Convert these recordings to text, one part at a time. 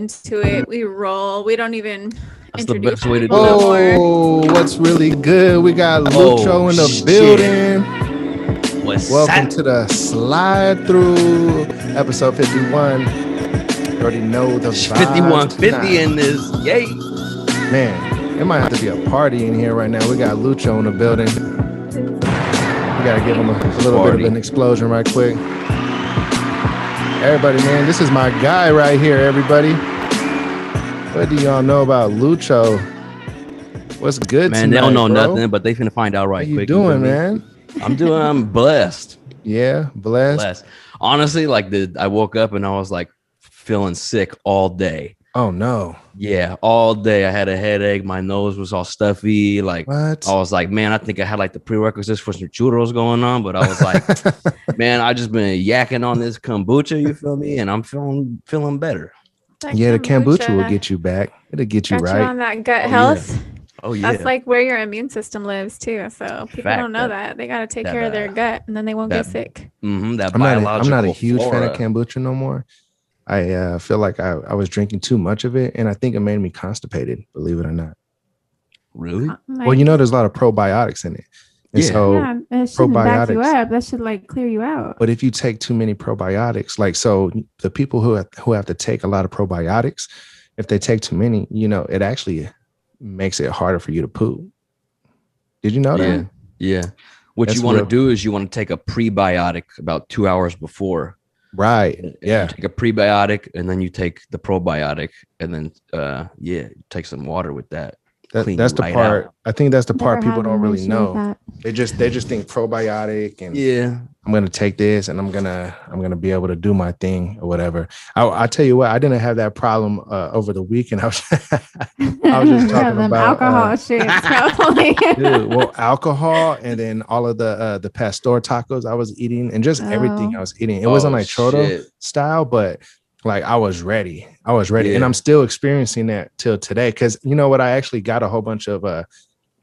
into it. We roll. We don't even introduce best way to people do it. no more. Oh, what's really good? We got Lucho in the building. Welcome to the Slide Thru, episode 51. You already know the vibes. 5150 in this. Yay. Man, it might have to be a party in here right now. We got Lucho in the building. We got to give him a little bit of an explosion right quick. Everybody, man, this is my guy right here, everybody. What do y'all know about Lucho? What's good man, tonight, they don't know bro? nothing, but they finna find out right quick. How you doing, man? I'm blessed. Yeah, blessed. Honestly, I woke up and I was like feeling sick all day. Oh no. Yeah, all day. I had a headache. My nose was all stuffy. Like, what? I was like, man, I think I had like the prerequisites for some churros going on. But I was like, man, I just been yakking on this kombucha. You feel me? And I'm feeling better. Yeah, the kombucha will get you back. It'll get you right. You on that gut health. Yeah. Oh yeah. That's like where your immune system lives too. So people don't know that. They got to take care of their gut, and then they won't get sick. I'm not a huge fan of kombucha no more. I feel like I was drinking too much of it, and I think it made me constipated, believe it or not. Really? Well, there's a lot of probiotics in it. And so it shouldn't back you up. That should like clear you out. But if you take too many probiotics, so the people who have to take a lot of probiotics, if they take too many, it actually makes it harder for you to poop. Did you know that? Yeah. What you want to do is you want to take a prebiotic about 2 hours before. Right. Yeah. You take a prebiotic and then you take the probiotic and then you take some water with that. That's the part. I think that's the part people don't really know. They just think probiotic and I'm gonna take this and I'm gonna be able to do my thing or whatever. I tell you what, I didn't have that problem over the weekend. I was just talking about alcohol shit. Dude, well, alcohol and then all of the pastor tacos I was eating and just everything I was eating. It wasn't like churro style, but like I was ready. And I'm still experiencing that till today. Cause you know what? I actually got a whole bunch of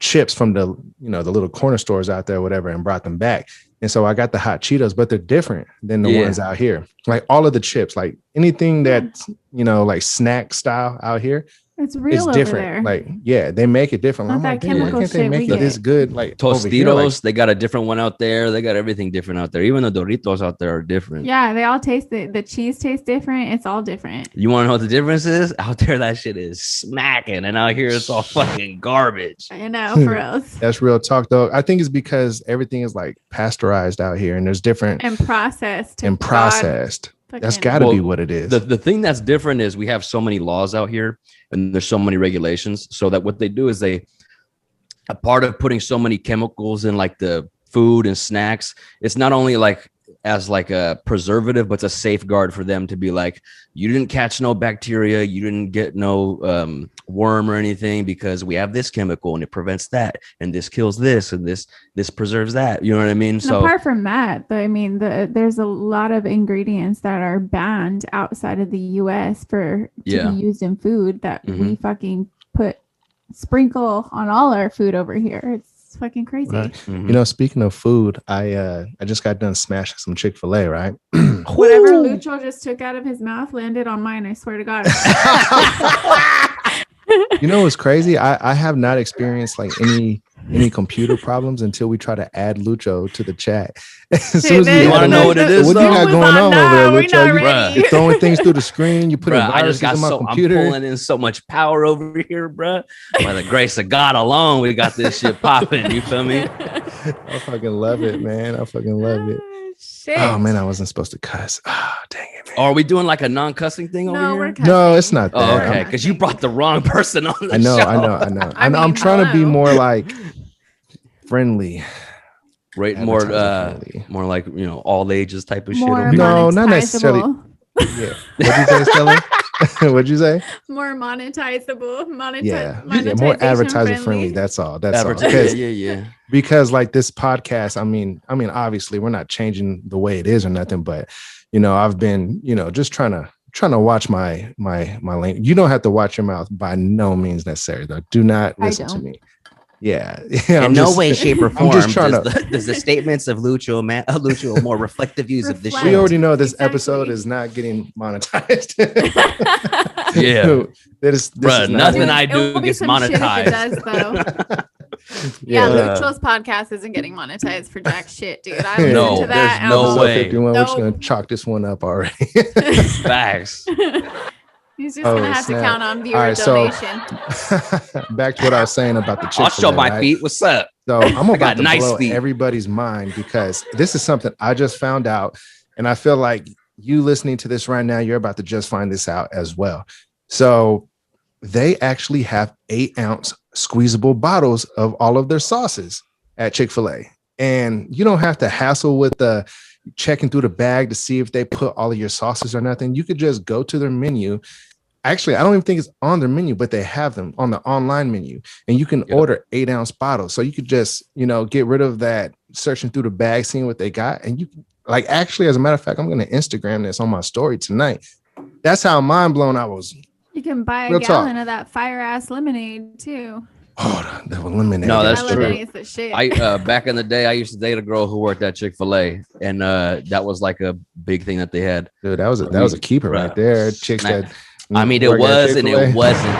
chips from the little corner stores out there, or whatever, and brought them back. And so I got the hot Cheetos, but they're different than the ones out here. Like all of the chips, like anything that's, like snack style out here. It's real. It's different. Over there. Like, they make it different. Not I'm that like, why can't they make it this good? Like Tostitos, they got a different one out there. They got everything different out there. Even the Doritos out there are different. Yeah, they all taste it. The cheese tastes different. It's all different. You want to know what the difference is? Out there, that shit is smacking, and out here, it's all fucking garbage. I know, for us. That's real talk, though. I think it's because everything is like pasteurized out here, and there's different and processed. That's got to be what it is. The thing that's different is we have so many laws out here and there's so many regulations, so that what they do is a part of putting so many chemicals in like the food and snacks, it's not only like as like a preservative, but it's a safeguard for them to be like, you didn't catch no bacteria, you didn't get no worm or anything, because we have this chemical and it prevents that, and this kills this, and this preserves that. You know what I mean? And so apart from that, there's a lot of ingredients that are banned outside of the U.S. to be used in food that we fucking sprinkle on all our food over here. It's fucking crazy. Right. Mm-hmm. Speaking of food, I just got done smashing some Chick-fil-A, right? Whatever Lucho just took out of his mouth landed on mine, I swear to God. What's crazy? I have not experienced like any computer problems until we try to add Lucho to the chat. You want to know what it is? What do you got going on over there, Lucho? You're throwing things through the screen. You put viruses in my computer. I'm pulling in so much power over here, bro. By the grace of God alone, we got this shit popping. You feel me? I fucking love it, man. I fucking love it. Shit. Oh man, I wasn't supposed to cuss. Oh, dang it, man. Are we doing like a non-cussing thing over here? No, it's not that. Oh, okay, because you brought the wrong person on the show. I know. I'm trying to be more like friendly. Right, more like all ages type of more shit. No, not necessarily. Yeah. What'd you say, Stella? What'd you say? More monetizable. More advertiser friendly. That's all. Because like this podcast, I mean, obviously we're not changing the way it is or nothing, but I've been, just trying to watch my language. You don't have to watch your mouth by no means necessary though. Do not listen to me. Yeah. In no way, shape, or form does the statements of Lucho more reflective views of this show. We already know this episode is not getting monetized. Yeah. This Bruh, nothing I do gets monetized. It does, though. Yeah, Lucho's podcast isn't getting monetized for jack shit, dude. I listen to that. There's no way. 51, we're just gonna chalk this one up already. Facts. He's just gonna have to count on viewer donation. So, back to what I was saying about the Chick-fil-A. I'll show my feet. What's up? So I'm about to blow feet. everybody's mind because this is something I just found out, and I feel like you listening to this right now, you're about to just find this out as well. So they actually have 8-ounce squeezable bottles of all of their sauces at Chick-fil-A, and you don't have to hassle with the checking through the bag to see if they put all of your sauces or nothing. You could just go to their menu. Actually, I don't even think it's on their menu, but they have them on the online menu, and you can order 8-ounce bottles. So you could just, get rid of that searching through the bag, seeing what they got. And you like, actually, as a matter of fact, I'm going to Instagram this on my story tonight. That's how mind blown I was. You can buy a gallon of that fire ass lemonade too. Oh, the lemonade. No, that's true. The shit. I back in the day, I used to date a girl who worked at Chick-fil-A, and that was like a big thing that they had. Dude, that was a keeper right there. Chicks that. I mean, it was and it wasn't.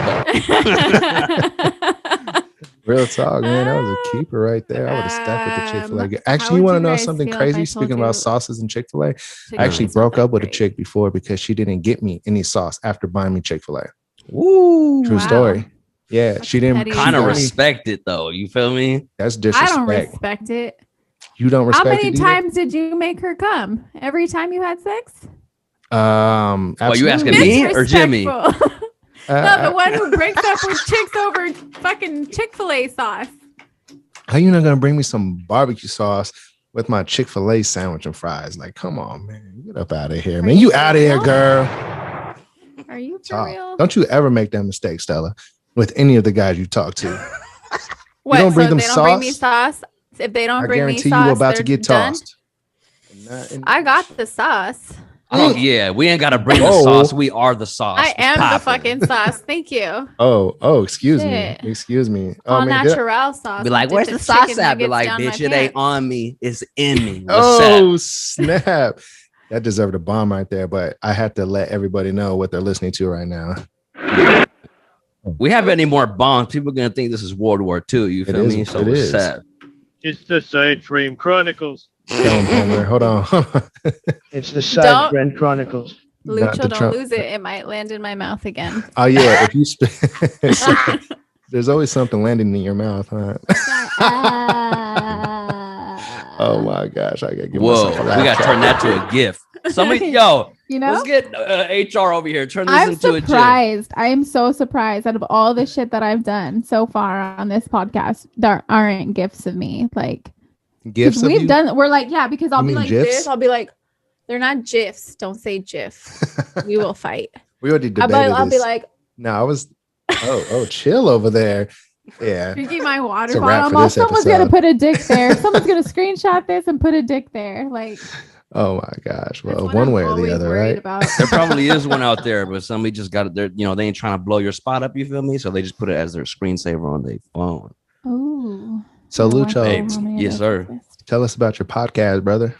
Real talk, man. That was a keeper right there. I would have stuck with the Chick-fil-A. Actually, you want to know something crazy? Speaking about sauces and Chick-fil-A, I actually broke up with a chick before because she didn't get me any sauce after buying me Chick-fil-A. Ooh, true story. Yeah, she didn't kind of respect it though. You feel me? That's disrespect. I don't respect it. You don't respect it. How many times did you make her come? Every time you had sex? Well, you asking me or Jimmy? No, the one who breaks up with chicks over fucking Chick-fil-A sauce. How you not gonna bring me some barbecue sauce with my Chick-fil-A sandwich and fries? Like, come on, man, get up out of here, man. You out of here, girl. Are you for real? Don't you ever make that mistake, Stella, with any of the guys you talk to. What? You don't bring them sauce? Bring me sauce. If they don't bring me sauce, I guarantee you about to get tossed. I got the sauce. Oh yeah, we ain't gotta bring the sauce. We are the sauce. I am the fucking sauce. Thank you. Oh, excuse me. All natural sauce. Be like, where's the sauce at? Be like, bitch, it ain't on me. It's in me. Snap. That deserved a bomb right there, but I have to let everybody know what they're listening to right now. We have any more bombs, people are gonna think this is World War II. You feel me? So it's sad. It's the Side Friend Chronicles. Hold on. It's the Side Friend Chronicles. Lucho, don't lose it. It might land in my mouth again. Oh yeah, if you there's always something landing in your mouth, huh? Oh my gosh, I gotta give myself a laugh. We gotta turn that to a GIF. Somebody, let's get HR over here. Turn this into a GIF. I am so surprised. Out of all the shit that I've done so far on this podcast, there aren't GIFs of me. Like GIFs of you? We're like, yeah, because I'll be like GIFs? this. I'll be like, they're not GIFs. Don't say GIF. We will fight. We already debated I'll be like, no, I was. Oh, chill over there. Yeah. Drinking my water bottle. Someone's gonna put a dick there. Someone's gonna screenshot this and put a dick there. Like. Oh my gosh. Well, one way or the other, right? There probably is one out there, but somebody just got it there. They ain't trying to blow your spot up. You feel me? So they just put it as their screensaver on their phone. Oh. So Lucho, yes, sir. Tell us about your podcast, brother.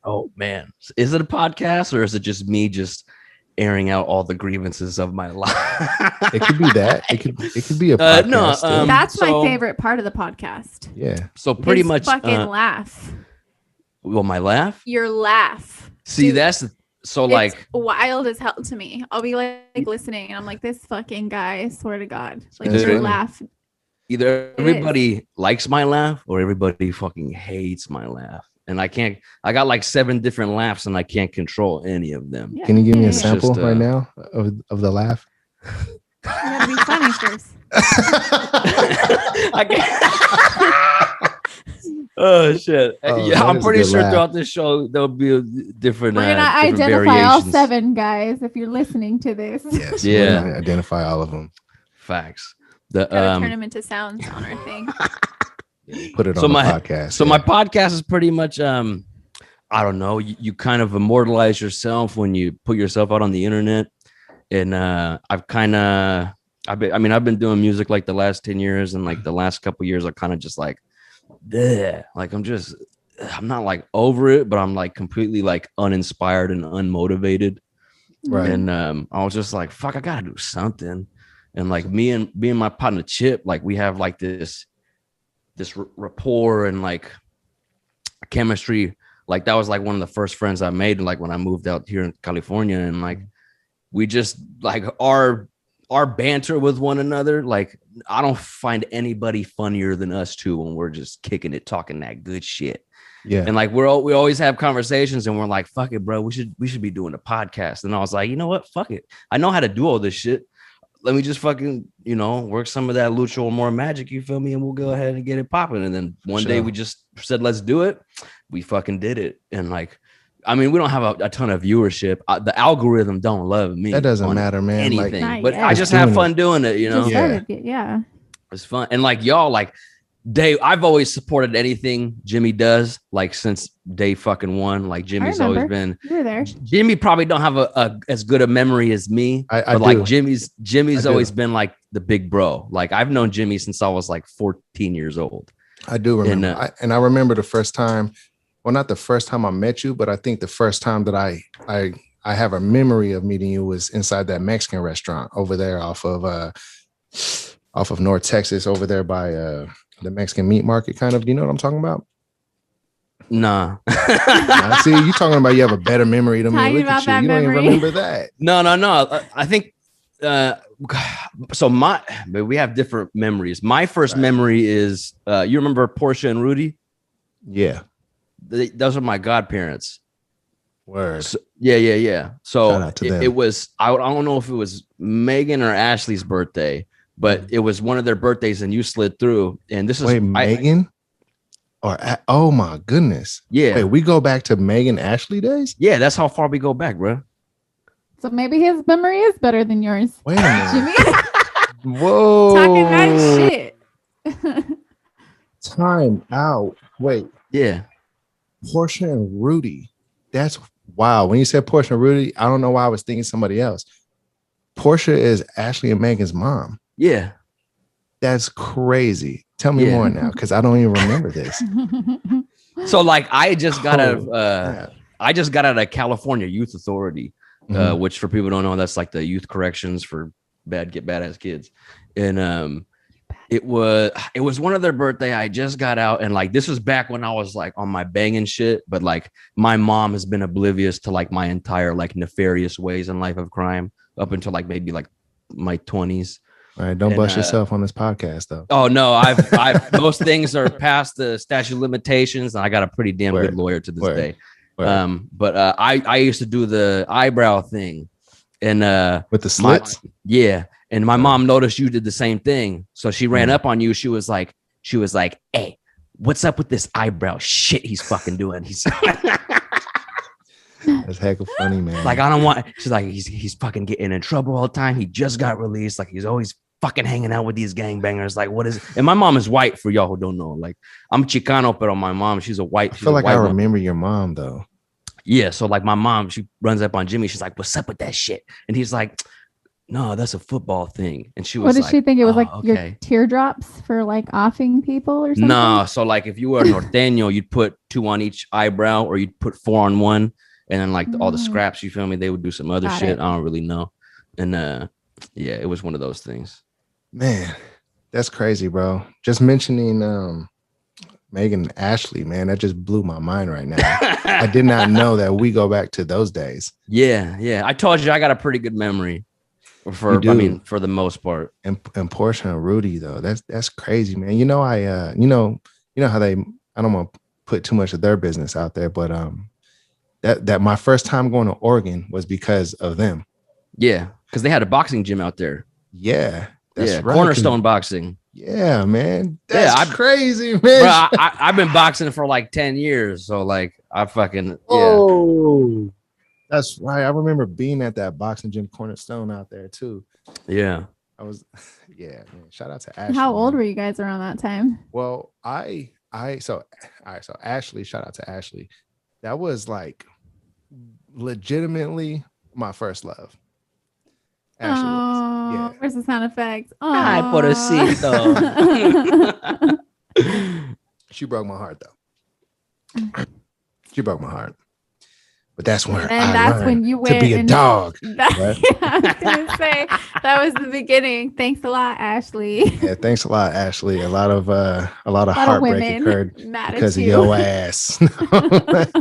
Oh man, is it a podcast or is it just me just airing out all the grievances of my life? It could be that. It could be a podcast. That's my favorite part of the podcast. Yeah. So pretty much fucking laugh. Well, my laugh? Your laugh. See, that's so like wild as hell to me. I'll be like listening and I'm like, this fucking guy, I swear to God. Like your laugh. Either everybody likes my laugh or everybody fucking hates my laugh. And I got like 7 different laughs and I can't control any of them. Yeah. Can you give me a sample right now of the laugh? You gotta be funny first. I can't. Oh shit! I'm pretty sure throughout this show there'll be different. We're gonna identify all 7 guys if you're listening to this. Yes, yeah, we're gonna identify all of them. Facts. Gotta turn them into sounds on our thing. Put it on the podcast. So my podcast is pretty much I don't know. You kind of immortalize yourself when you put yourself out on the internet, and I've kind of I've been doing music like the last 10 years, and like the last couple years I kind of just like, bleh. Like I'm not like over it, but I'm like completely like uninspired and unmotivated. Right. And I was just like, fuck, I gotta do something. And like me and my partner Chip, like we have like this rapport and like chemistry. Like that was like one of the first friends I made like when I moved out here in California. And like we just like our banter with one another. Like I don't find anybody funnier than us two when we're just kicking it, talking that good shit. Yeah. And like we always have conversations and we're like, fuck it, bro. We should be doing a podcast. And I was like, you know what? Fuck it. I know how to do all this shit. Let me just fucking, work some of that Lucho or more magic. You feel me? And we'll go ahead and get it popping. And then one day we just said, let's do it. We fucking did it. And like, I mean, we don't have a ton of viewership. The algorithm don't love me. That doesn't matter, man. Anything, like, but I just have fun doing it. Yeah. It's fun. And like y'all, like Dave, I've always supported anything Jimmy does, like since day fucking one. Like Jimmy's always been. You were there. Jimmy probably don't have a as good a memory as me. But like Jimmy's always been like the big bro. Like I've known Jimmy since I was like 14 years old. I do remember. And I remember the first time. Well, not the first time I met you, but I think the first time that I have a memory of meeting you was inside that Mexican restaurant over there off of North Texas, over there by the Mexican meat market, kind of. Do you know what I'm talking about? Nah. See, you talking about you have a better memory than me. Look at you. You don't even remember that. No. I think but we have different memories. My first memory is you remember Portia and Rudy? Yeah. Those are my godparents. Word. So, yeah. So it was, I don't know if it was Megan or Ashley's birthday, but it was one of their birthdays and you slid through. And this is Megan? Oh my goodness. Yeah. Wait, we go back to Megan Ashley days? Yeah, that's how far we go back, bro. So maybe his memory is better than yours. Wait a minute. Jimmy. Whoa. Talking that shit. Time out. Wait. Yeah. Portia and Rudy. That's wow. When you said Portia and Rudy, I don't know why I was thinking somebody else. Portia is Ashley and Megan's mom. Yeah. That's crazy. Tell me more now, because I don't even remember this. So like I just got out of California Youth Authority, which for people who don't know, that's like the youth corrections for badass kids. And it was one of their birthday. I just got out, and like this was back when I was like on my banging shit, but like my mom has been oblivious to like my entire like nefarious ways in life of crime up until like maybe like my 20s. All right, don't bust yourself on this podcast though. Oh no, I've most things are past the statute of limitations, and I got a pretty damn good lawyer to this day. But I used to do the eyebrow thing, and with the slits. And my mom noticed you did the same thing, so she ran up on you. She was like, "Hey, what's up with this eyebrow shit he's fucking doing?" That's heck of funny, man. Like I don't want. She's like, he's fucking getting in trouble all the time. He just got released. Like he's always fucking hanging out with these gangbangers. Like what is? And my mom is white. For y'all who don't know, like I'm Chicano, but my mom, she's a white. I feel like I remember your mom though. Yeah, so like my mom, she runs up on Jimmy. She's like, "What's up with that shit?" And he's like, "No, that's a football thing." And she was what did she think? It was like your teardrops for like offing people or something? No, so like if you were a norteño, you'd put 2 on each eyebrow, or you'd put 4 on one, and then like all the scraps, you feel me? They would do some other shit. I don't really know. And yeah, it was one of those things. Man, that's crazy, bro. Just mentioning Megan and Ashley, man, that just blew my mind right now. I did not know that we go back to those days. Yeah. I told you I got a pretty good memory for the most part. And Portia and Rudy though, that's crazy, man. You know, you know how I don't want to put too much of their business out there, but that my first time going to Oregon was because of them. Yeah, because they had a boxing gym out there. Yeah, that's right. Cornerstone Boxing. Yeah, man. That's crazy, man. Bro, I've been boxing for like 10 years. So like I fucking Oh, that's right. I remember being at that boxing gym Cornerstone out there too. Yeah. I was man. Shout out to Ashley. How old were you guys around that time? Well, so Ashley, shout out to Ashley. That was like legitimately my first love. Ashley was. yeah. Where's the sound effects? Ay, pobrecito. She broke my heart though. She broke my heart. But that's when that's when you went to be a dog. Right? Yeah, I was gonna say that was the beginning. Thanks a lot, Ashley. Yeah, thanks a lot, Ashley. A lot of heartbreak occurred because of your ass. No, but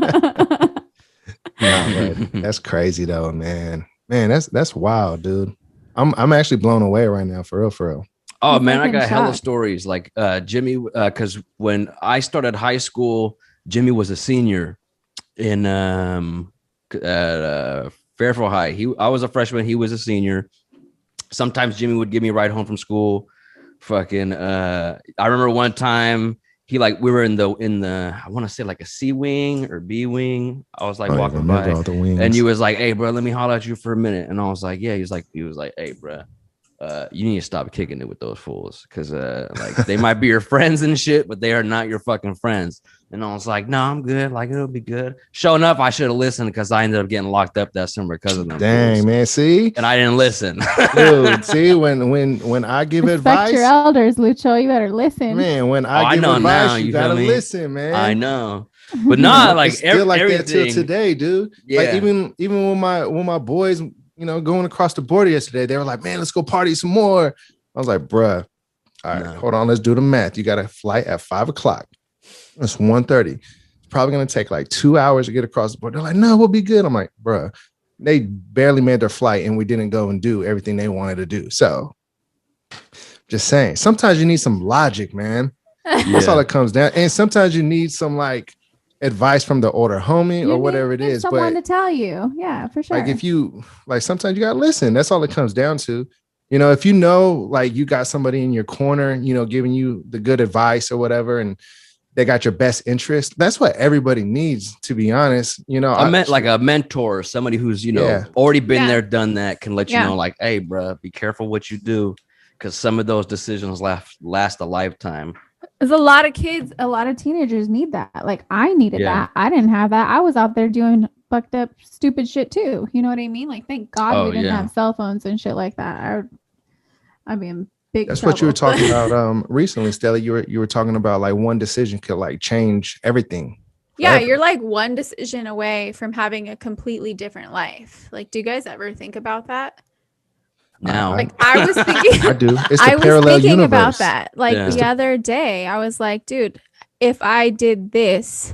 that's crazy though, man. Man, that's wild, dude. I'm actually blown away right now, for real. Oh man, I got hella stories. Like Jimmy, because when I started high school, Jimmy was a senior in Fairfield High. I was a freshman, he was a senior. Sometimes Jimmy would give me a ride home from school. Fucking I remember one time we were in the I want to say like a C wing or B wing. I was like walking by and you was like, "Hey bro, let me holler at you for a minute." And I was like, "Yeah." He was like, "Hey bro, you need to stop kicking it with those fools because like they might be your friends and shit, but they are not your fucking friends." And I was like, "No, I'm good. Like it'll be good." Sure enough, I should have listened because I ended up getting locked up that summer because of them. Dang, fools. Man, see, and I didn't listen. Dude, see, when I give advice, your elders, Lucho, you better listen. Man, when I give advice, now, you gotta listen, man. I know, but not like still like that till today, dude. Yeah, like even when my boys, going across the border yesterday, they were like, "Man, let's go party some more." I was like, "Bruh, all right, hold on, let's do the math. You got a flight at 5:00. It's 1:30. It's probably gonna take like 2 hours to get across the border." They're like, "No, we'll be good." I'm like, "Bruh, they barely made their flight and we didn't go and do everything they wanted to do." So just saying, sometimes you need some logic, man. That's all it comes down. And sometimes you need some like advice from the older homie or whatever it is. Someone to tell you. Yeah, for sure. Like if you like, sometimes you gotta listen. That's all it comes down to. If you know, like you got somebody in your corner, giving you the good advice or whatever, and they got your best interest. That's what everybody needs, to be honest. I meant like a mentor, somebody who's, already been there, done that, can let you know, like, "Hey, bro, be careful what you do," because some of those decisions last a lifetime. There's a lot of kids, a lot of teenagers need that. Like I needed that. I didn't have that. I was out there doing fucked up, stupid shit too. You know what I mean? Like, thank God we didn't have cell phones and shit like that. I mean, that's trouble. What you were talking about recently, Stella. You were talking about like one decision could like change everything. Yeah, you're like one decision away from having a completely different life. Like, do you guys ever think about that? No. Like I was thinking I do. It's the parallel universe. About that. Like the other day, I was like, dude, if I did this,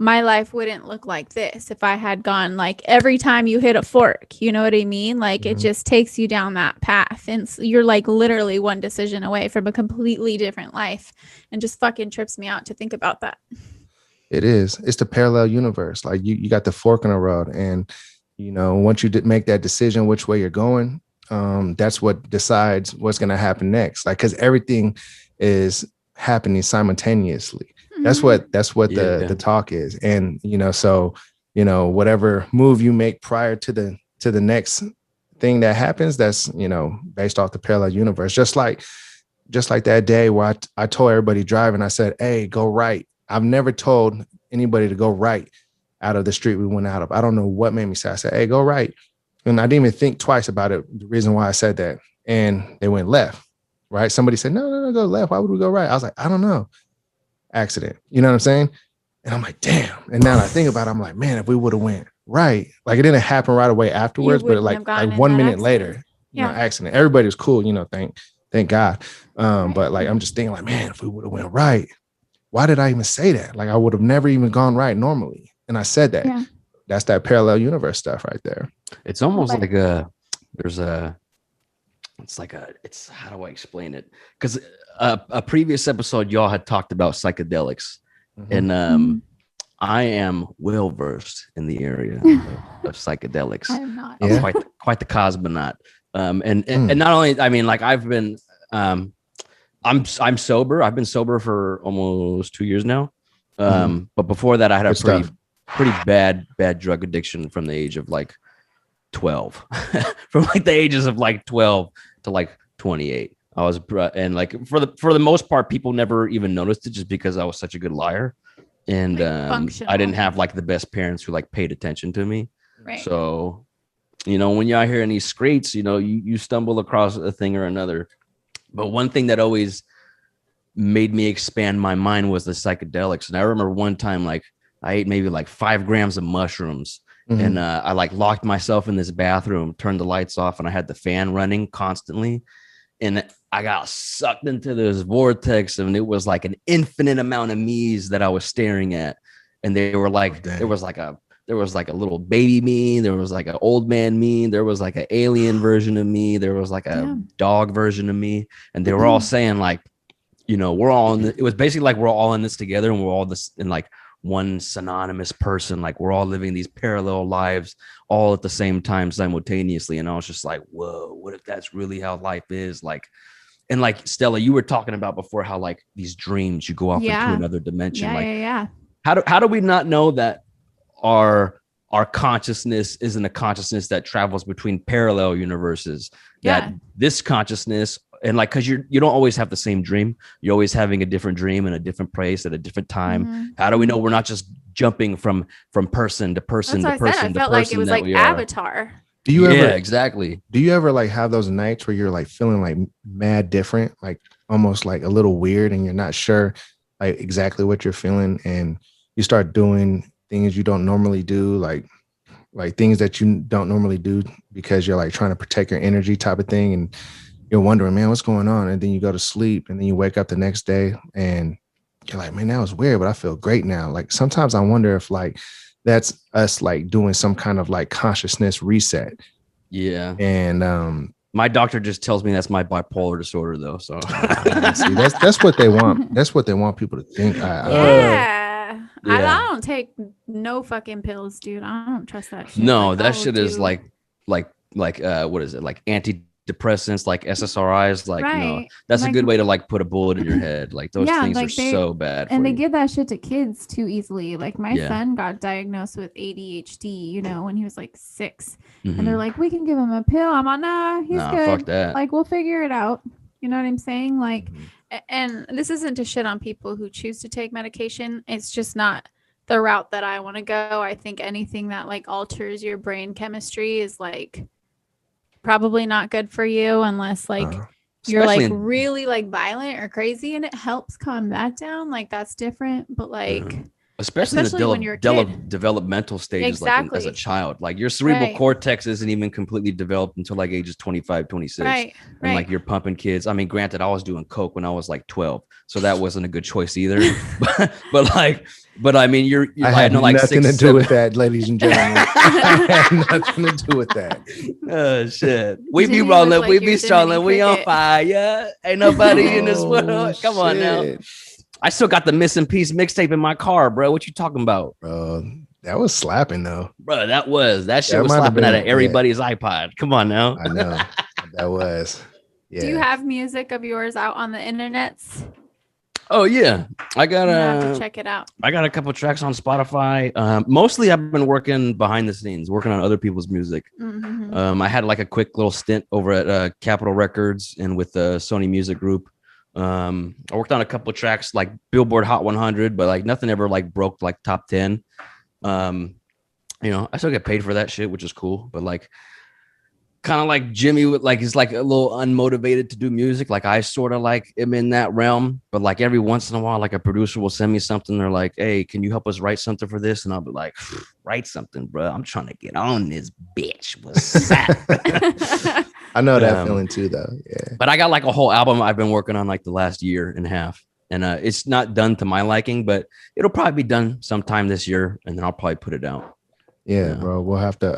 my life wouldn't look like this if I had gone like every time you hit a fork, you know what I mean? Like it just takes you down that path and you're like literally one decision away from a completely different life and just fucking trips me out to think about that. It is. It's the parallel universe. Like you got the fork in the road and, once you make that decision, which way you're going, that's what decides what's going to happen next. Like, cause everything is happening simultaneously. That's what the talk is. And, so, whatever move you make prior to the next thing that happens, that's, based off the parallel universe. Just like that day where I told everybody driving, I said, "Hey, go right." I've never told anybody to go right out of the street we went out of. I don't know what made me say, I said, "Hey, go right." And I didn't even think twice about it. The reason why I said that, and they went left, right? Somebody said, no, go left. Why would we go right? I was like, I don't know. Accident. You know what I'm saying? And I'm like, damn. And now that I think about it, I'm like, man, if we would have went right, like it didn't happen right away afterwards, but like 1 minute later, accident. Everybody was cool, thank God. But like, I'm just thinking like, man, if we would have went right, why did I even say that? Like I would have never even gone right normally. And I said that. Yeah. That's that parallel universe stuff right there. It's almost like it's how do I explain it? Because a previous episode, y'all had talked about psychedelics, and I am well versed in the area of psychedelics. I'm not. I'm quite the cosmonaut. And not only, I mean, like I've been, I'm sober. I've been sober for almost 2 years now. But before that, I had a pretty bad drug addiction from the age of like 12, from like the ages of like 12 to like 28. I was, and like for the most part, people never even noticed it just because I was such a good liar. And I didn't have like the best parents who like paid attention to me. Right. So when you're out here in these streets, you stumble across a thing or another. But one thing that always made me expand my mind was the psychedelics. And I remember one time, like, I ate maybe like 5 grams of mushrooms. And I like locked myself in this bathroom, turned the lights off, and I had the fan running constantly. And I got sucked into this vortex, and it was like an infinite amount of me's that I was staring at. And they were like, there was like a little baby me, there was like an old man me, there was like an alien version of me, there was like a dog version of me, and they were all saying like, we're all in it was basically like we're all in this together, and we're all this in like one synonymous person, like we're all living these parallel lives all at the same time simultaneously. And I was just like, whoa, what if that's really how life is? Like, and like Stella, you were talking about before how like these dreams, you go off into another dimension. How do we not know that our consciousness isn't a consciousness that travels between parallel universes? That this consciousness, and like, because you don't always have the same dream, you're always having a different dream in a different place at a different time. How do we know we're not just jumping from person to person to person? I felt like it was like Avatar. Do you ever exactly? Do you ever like have those nights where you're like feeling like mad different, like almost like a little weird, and you're not sure like exactly what you're feeling, and you start doing things you don't normally do, like things that you don't normally do because you're like trying to protect your energy type of thing, and you're wondering, man, what's going on? And then you go to sleep, and then you wake up the next day and you're like, man, that was weird, but I feel great now. Like sometimes I wonder if like that's us like doing some kind of like consciousness reset. Yeah. And my doctor just tells me that's my bipolar disorder though. So see, that's what they want. That's what they want people to think. I don't take no fucking pills, dude. I don't trust that shit. No, like, that shit is like what is it? Like antidepressants, like SSRIs, like no, that's like, a good way to like put a bullet in your head. Like those things like are so bad. And they give that shit to kids too easily. Like my son got diagnosed with ADHD, when he was like 6, and they're like, we can give him a pill. I'm on, nah, he's good. Fuck that. Like we'll figure it out. You know what I'm saying? Like, and this isn't to shit on people who choose to take medication. It's just not the route that I want to go. I think anything that like alters your brain chemistry is like probably not good for you unless like you're like really like violent or crazy, and it helps calm that down. Like that's different, but like especially when you're developmental stages, like as a child, like your cerebral cortex isn't even completely developed until like ages 25, 26. And like you're pumping kids. I mean, granted, I was doing coke when I was like 12, so that wasn't a good choice either. but I mean, I had nothing to do with that, ladies and gentlemen. I had nothing to do with that. Oh shit, we be rolling, we be strolling, we on fire. Ain't nobody in this world. Come on now. I still got the Missing Piece mixtape in my car, bro. What you talking about? Bro, that was slapping though. Bro, that shit was slapping out of everybody's iPod. Come on now. I know. That was. Yeah. Do you have music of yours out on the internets? Oh yeah. I have to check it out. I got a couple tracks on Spotify. Mostly I've been working behind the scenes, working on other people's music. I had like a quick little stint over at Capitol Records and with the Sony Music Group. I worked on a couple of tracks like Billboard Hot 100, but like nothing ever like broke like top 10. I still get paid for that shit, which is cool. But like, kind of like Jimmy, like he's like a little unmotivated to do music. Like I sort of like am in that realm, but like every once in a while, like a producer will send me something. They're like, "Hey, can you help us write something for this?" And I'll be like, "Write something, bro. I'm trying to get on this bitch." What's that? I know that feeling too, though. Yeah. But I got like a whole album I've been working on like the last year and a half, and it's not done to my liking, but it'll probably be done sometime this year, and then I'll probably put it out. Yeah, bro. We'll have to.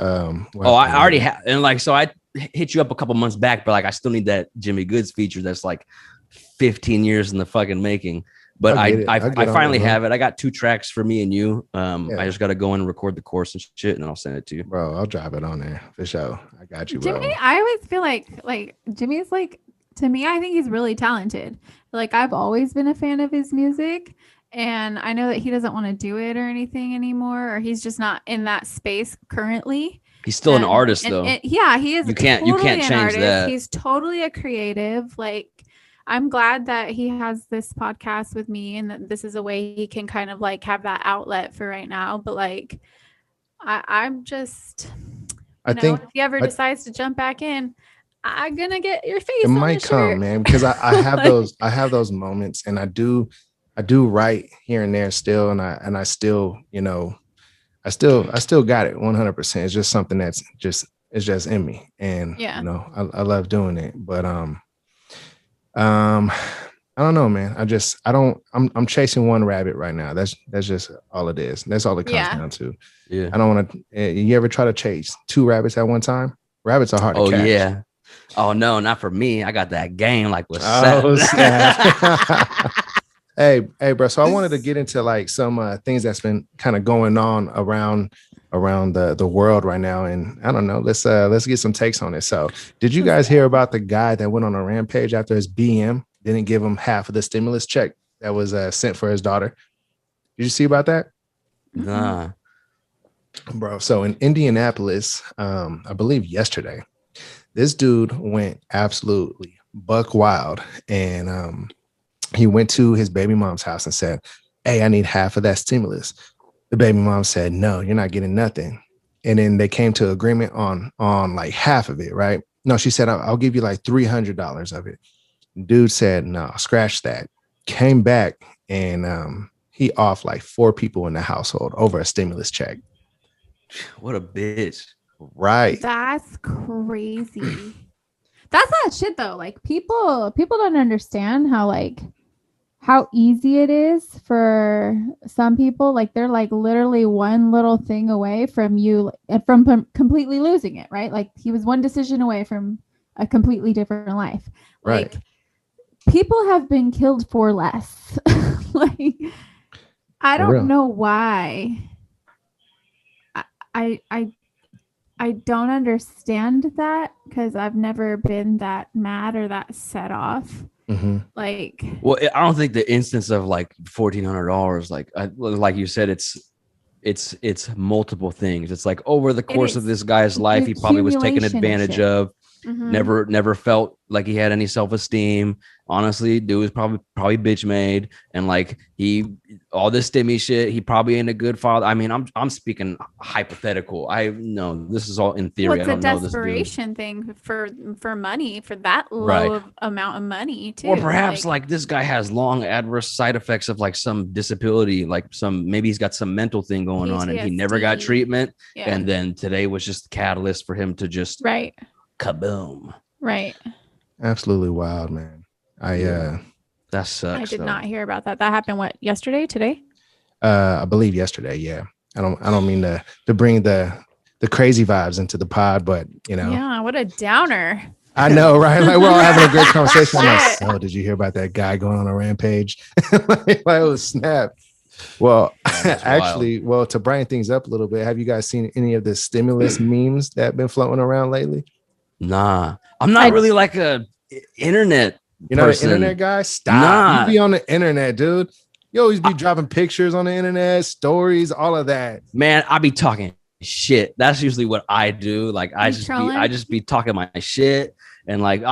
I already have, and like so I hit you up a couple months back, but like I still need that Jimmy Goods feature that's like 15 years in the fucking making. But I finally have it. I got 2 tracks for me and you. I just got to go in and record the chorus and shit, and I'll send it to you. Bro, I'll drop it on there for sure. I got you, bro. Jimmy, I always feel like Jimmy's like, to me, I think he's really talented. Like I've always been a fan of his music, and I know that he doesn't want to do it or anything anymore, or he's just not in that space currently. He's still an artist though. He is. You can't change that. He's totally a creative. Like, I'm glad that he has this podcast with me, and that this is a way he can kind of like have that outlet for right now. But like, I'm just I think if he ever decides to jump back in, I'm gonna get your face. It might come, man, because I have those moments, and I do write here and there still, and I still, I still got it 100%. It's just something it's just in me, and I love doing it. But I don't know, man. I'm chasing one rabbit right now. That's just all it is. That's all it comes down to. Yeah. I don't want to. You ever try to chase 2 rabbits at one time? Rabbits are hard to catch. Oh yeah. Oh no, not for me. I got that game like with Hey, bro. So I wanted to get into like some things that's been kind of going on around the world right now, and I don't know. Let's get some takes on it. So, did you guys hear about the guy that went on a rampage after his BM didn't give him half of the stimulus check that was sent for his daughter? Did you see about that? Nah, bro. So in Indianapolis, I believe yesterday, this dude went absolutely buck wild, and he went to his baby mom's house and said, "Hey, I need half of that stimulus." The baby mom said, "No, you're not getting nothing." And then they came to agreement on like half of it, right? No, she said, I'll give you like $300 of it. Dude said, "No, scratch that." Came back, and he off like 4 people in the household over a stimulus check. What a bitch. Right. That's crazy. That's not shit though. Like people don't understand how easy it is for some people. Like they're like literally one little thing away from you from completely losing it, right? Like he was one decision away from a completely different life. Right. Like people have been killed for less. Like I don't know why. I don't understand that because I've never been that mad or that set off. Mm-hmm. Like, well, I don't think the instance of like $1,400, like you said, it's multiple things. It's like over the course of this guy's life, he probably was taken advantage of. Mm-hmm. Never felt like he had any self-esteem. Honestly, dude was probably bitch made, and like all this stimmy shit, he probably ain't a good father. I mean, I'm speaking hypothetical. I know this is all in theory. Well, it's I don't a know desperation thing for money, for that low amount of money too. Or perhaps like this guy has long adverse side effects of like some disability, like maybe he's got some mental thing going on, and he never got treatment. Yeah. And then today was just the catalyst for him to just kaboom. Right. Absolutely wild, man. That sucks. I did not hear about that. That happened today? I believe yesterday. Yeah. I don't mean to bring the crazy vibes into the pod, but Yeah, what a downer. I know, right? Like we're all having a great conversation. I'm like, so did you hear about that guy going on a rampage? like oh snap. Well, actually, to brighten things up a little bit, have you guys seen any of the stimulus memes that have been floating around lately? Nah, I'm not really like a internet. You're not an internet guy? Stop. Nah. You be on the internet, dude. You always be dropping pictures on the internet, stories, all of that. Man, I be talking shit. That's usually what I do. Like I just be talking my shit, and like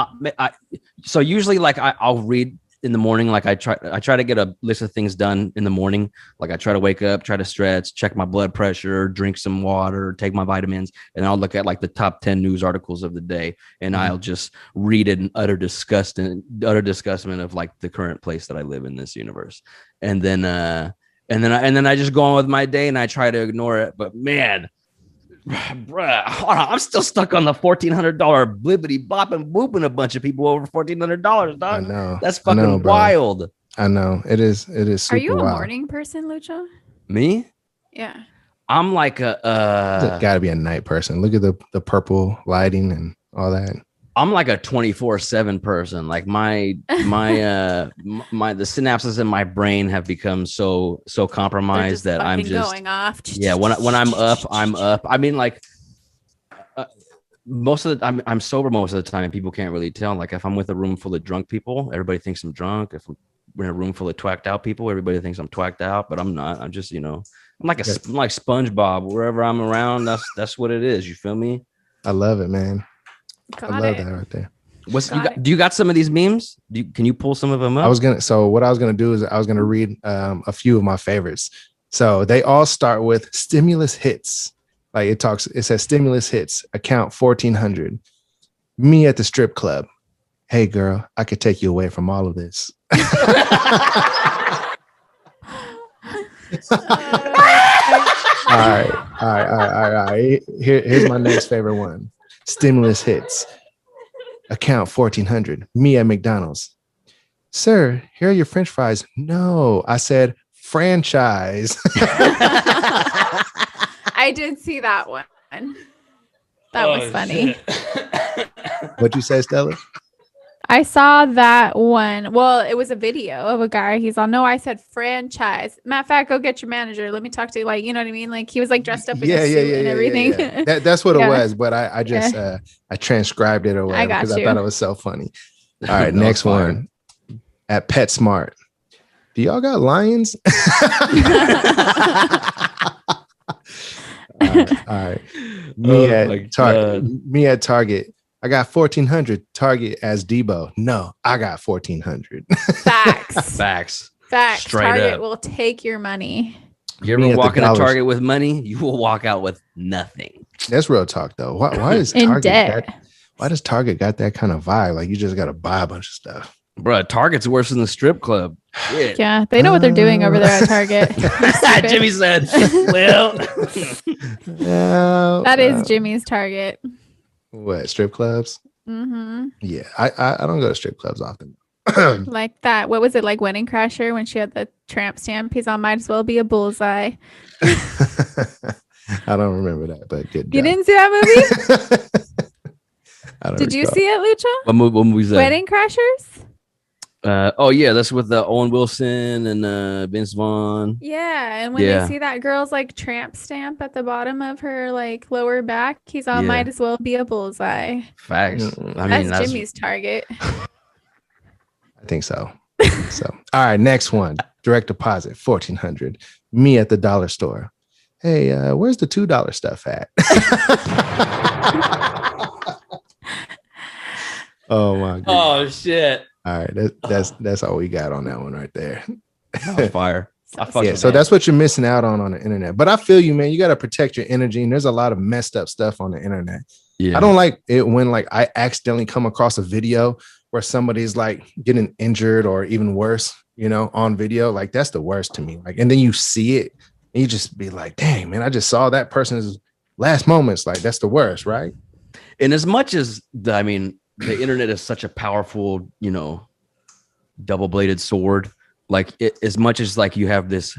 so usually like I'll read in the morning. Like I try to get a list of things done in the morning. Like I try to wake up, try to stretch, check my blood pressure, drink some water, take my vitamins, and I'll look at like the top 10 news articles of the day, and I'll just read it in utter disgustment of like the current place that I live in this universe. And then I just go on with my day, and I try to ignore it. But man, bruh, I'm still stuck on the $1,400 blibbity bopping booping a bunch of people over $1,400, dog. I know. That's fucking wild. I know. It is super. Are you a wild. morning person, Lucho? Me? Yeah. I'm like a gotta be a night person. Look at the purple lighting and all that. I'm like a 24/7 person. Like my the synapses in my brain have become so compromised that I'm just going off. Yeah, when I'm up, I'm up. I mean, like most of the time I'm sober most of the time, and people can't really tell. Like if I'm with a room full of drunk people, everybody thinks I'm drunk. If I'm in a room full of twacked out people, everybody thinks I'm twacked out, but I'm not. I'm just, I'm like I'm like SpongeBob. Wherever I'm around, that's what it is. You feel me? I love it, man. I love that right there. Do you got some of these memes? Can you pull some of them up? What I was gonna do is I was gonna read a few of my favorites. So they all start with stimulus hits. Like it says stimulus hits, account 1,400. Me at the strip club. Hey girl, I could take you away from all of this. All right. Here's my next favorite one. Stimulus hits, account 1,400. Me at McDonald's. Sir, here are your French fries. No, I said franchise. I did see that one. That was funny. What'd you say, Stella? I saw that one. Well, it was a video of a guy. He's all, no, I said franchise. Matter of fact, go get your manager. Let me talk to you. Like, you know what I mean? Like he was like dressed up in a suit and everything. Yeah. That's what it was. But I just I transcribed it away because I thought it was so funny. All right, next one. At PetSmart. Do y'all got lions? All right. Me at Target. I got 1,400. Target as Debo. No, I got 1,400. Facts. Straight Target up will take your money. You ever walk in a Target with money? You will walk out with nothing. That's real talk, though. Why is Target? Why does Target got that kind of vibe? Like you just got to buy a bunch of stuff. Bro, Target's worse than the strip club. Shit. Yeah, they know what they're doing over there at Target. Jimmy said, well. That is Jimmy's Target. What, strip clubs? Mm-hmm. Yeah, I don't go to strip clubs often. Like that. What was it, like Wedding Crasher when she had the tramp stamp? He's on might as well be a bullseye. I don't remember that, but good job. You didn't see that movie? Did you see it, Lucho? What movie was that? Wedding Crashers? Oh yeah, that's with Owen Wilson and Vince Vaughn. Yeah, and when they see that girl's like tramp stamp at the bottom of her like lower back, he's all might as well be a bullseye. Facts. That's Jimmy's Target. I think so. All right, next one. Direct deposit, 1,400. Me at the dollar store. Hey, where's the $2 stuff at? Oh my god. Oh shit. All right, that's all we got on that one right there. Fire. So that's what you're missing out on the internet. But I feel you, man. You got to protect your energy, and there's a lot of messed up stuff on the internet. Yeah. I don't like it when like I accidentally come across a video where somebody's like getting injured or even worse, on video. Like that's the worst to me. Like, and then you see it and you just be like, dang, man, I just saw that person's last moments. Like that's the worst, right? And as much as the internet is such a powerful, double-bladed sword. Like as much as like you have this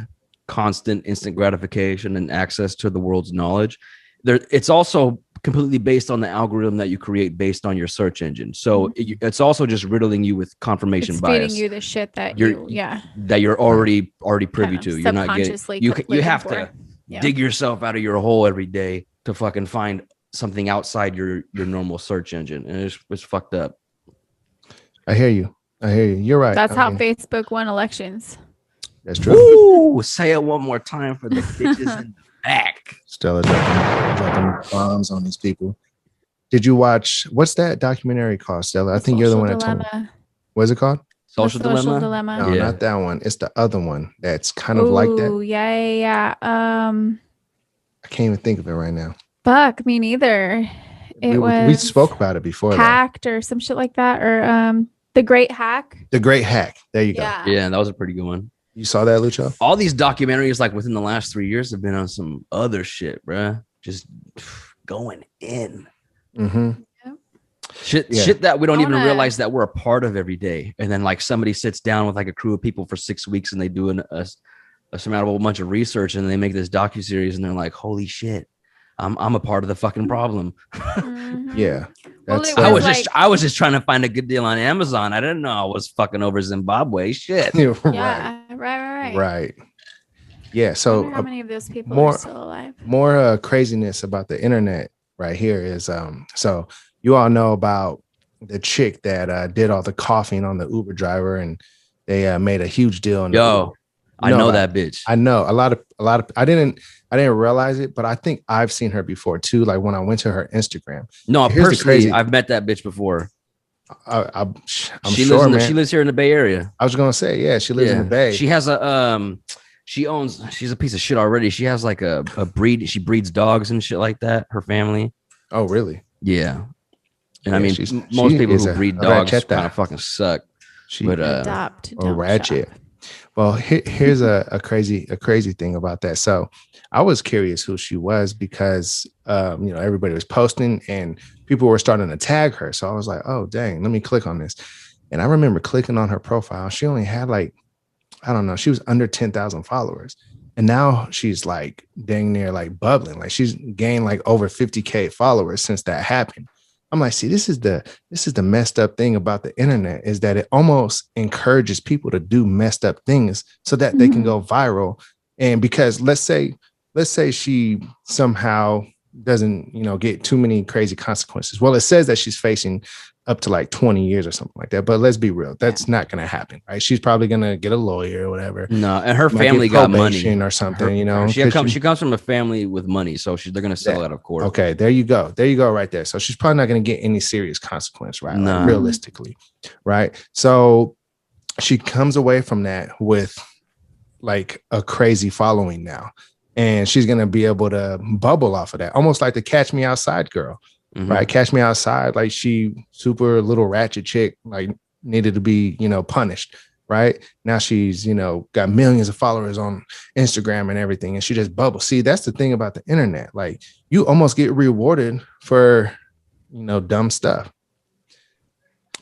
constant instant gratification and access to the world's knowledge, it's also completely based on the algorithm that you create based on your search engine. So it's also just riddling you with confirmation bias. Feeding you the shit that you're already privy to. You're not getting. You have to dig yourself out of your hole every day to fucking find something outside your normal search engine, and it's fucked up. I hear you. You're right. That's how Facebook won elections. That's true. Ooh, say it one more time for the bitches in the back. Stella dropping bombs on these people. Did you watch, what's that documentary called, Stella? I think you're the one that told me. What's it called? Social Dilemma? No, not that one. It's the other one that's kind of like that. Oh, yeah. I can't even think of it right now. Fuck, me neither. We spoke about it before. Hacked or some shit like that, or The Great Hack. The Great Hack. There you go. Yeah, that was a pretty good one. You saw that, Lucho? All these documentaries, like within the last 3 years, have been on some other shit, bruh. Just going in. Mm-hmm. Shit that we don't even realize that we're a part of every day. And then like somebody sits down with like a crew of people for 6 weeks and they do a surmountable bunch of research and they make this docuseries and they're like, holy shit. I'm a part of the fucking problem. Mm-hmm. Yeah. I was just trying to find a good deal on Amazon. I didn't know I was fucking over Zimbabwe. Shit. Right. Yeah. So how many of those people are still alive? More craziness about the internet right here is so you all know about the chick that did all the coughing on the Uber driver and they made a huge deal. I know that bitch. I know a lot of I didn't realize it, but I think I've seen her before too. Like when I went to her Instagram. No, personally, I've met that bitch before. I'm she sure, lives she lives here in the Bay Area. I was gonna say, yeah, she lives in the Bay. She has a she's a piece of shit already. She has like a breed. She breeds dogs and shit like that. Her family. Oh, really? Yeah. And Yeah, I mean, most people who breed dogs kind of fucking suck. But adopt or ratchet. Shop. Well, here's a crazy thing about that. So I was curious who she was because everybody was posting and people were starting to tag her. So I was like, oh dang, let me click on this. And I remember clicking on her profile. She only had like, I don't know, she was under 10,000 followers. And now she's like dang near like bubbling. Like she's gained like over 50K followers since that happened. I'm like, see, this is the messed up thing about the internet is that it almost encourages people to do messed up things so that they can go viral. And because let's say she somehow doesn't, get too many crazy consequences. Well, it says that she's facing up to like 20 years or something like that. But let's be real. That's not going to happen, right? She's probably going to get a lawyer or whatever. No, and her family got money or something, She comes from a family with money, so they're going to settle out of court. Okay, there you go right there. So she's probably not going to get any serious consequence, right? No. Like, realistically, right? So she comes away from that with like a crazy following now. And she's going to be able to bubble off of that, almost like the Catch Me Outside girl. Right. Catch Me Outside. Like she super little ratchet chick, like needed to be, punished. Right. Now she's, got millions of followers on Instagram and everything. And she just bubbles. See, that's the thing about the internet. Like you almost get rewarded for, dumb stuff.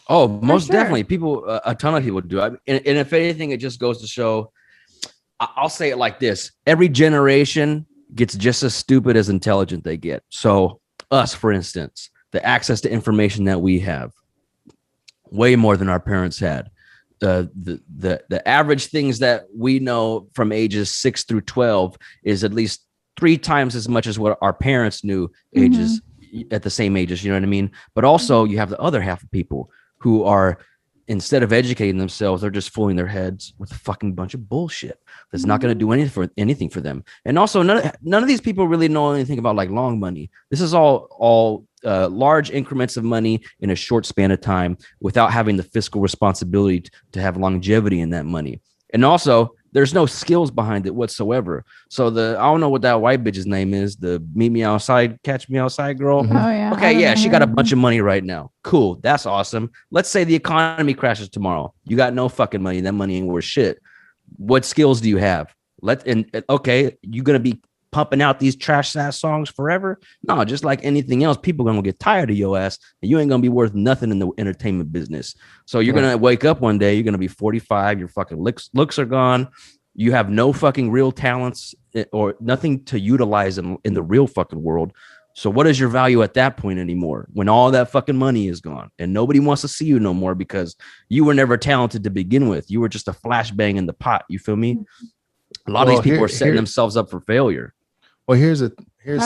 Oh, most definitely. People, a ton of people do. And if anything, it just goes to show, I'll say it like this. Every generation gets just as stupid as intelligent they get. So us, for instance, the access to information that we have, way more than our parents had. The average things that we know from ages 6 through 12 is at least 3 times as much as what our parents knew ages at the same ages. You know what I mean? But also you have the other half of people who are, instead of educating themselves, they're just fooling their heads with a fucking bunch of bullshit that's not going to do anything for them. And also, none of these people really know anything about like long money. This is all large increments of money in a short span of time without having the fiscal responsibility to have longevity in that money. And also, there's no skills behind it whatsoever. So I don't know what that white bitch's name is, the meet me outside, catch me outside girl. Oh, yeah. Okay, yeah, she got a bunch of money right now. Cool, that's awesome. Let's say the economy crashes tomorrow. You got no fucking money. That money ain't worth shit. What skills do you have? Okay, you gonna be pumping out these trash ass songs forever? No, just like anything else, people gonna get tired of your ass, and you ain't gonna be worth nothing in the entertainment business. So you're gonna wake up one day, you're gonna be 45, your fucking looks are gone, you have no fucking real talents or nothing to utilize in the real fucking world. So what is your value at that point anymore when all that fucking money is gone and nobody wants to see you no more because you were never talented to begin with? You were just a flashbang in the pot. You feel me? A lot of these people are setting themselves up for failure. Well, here's that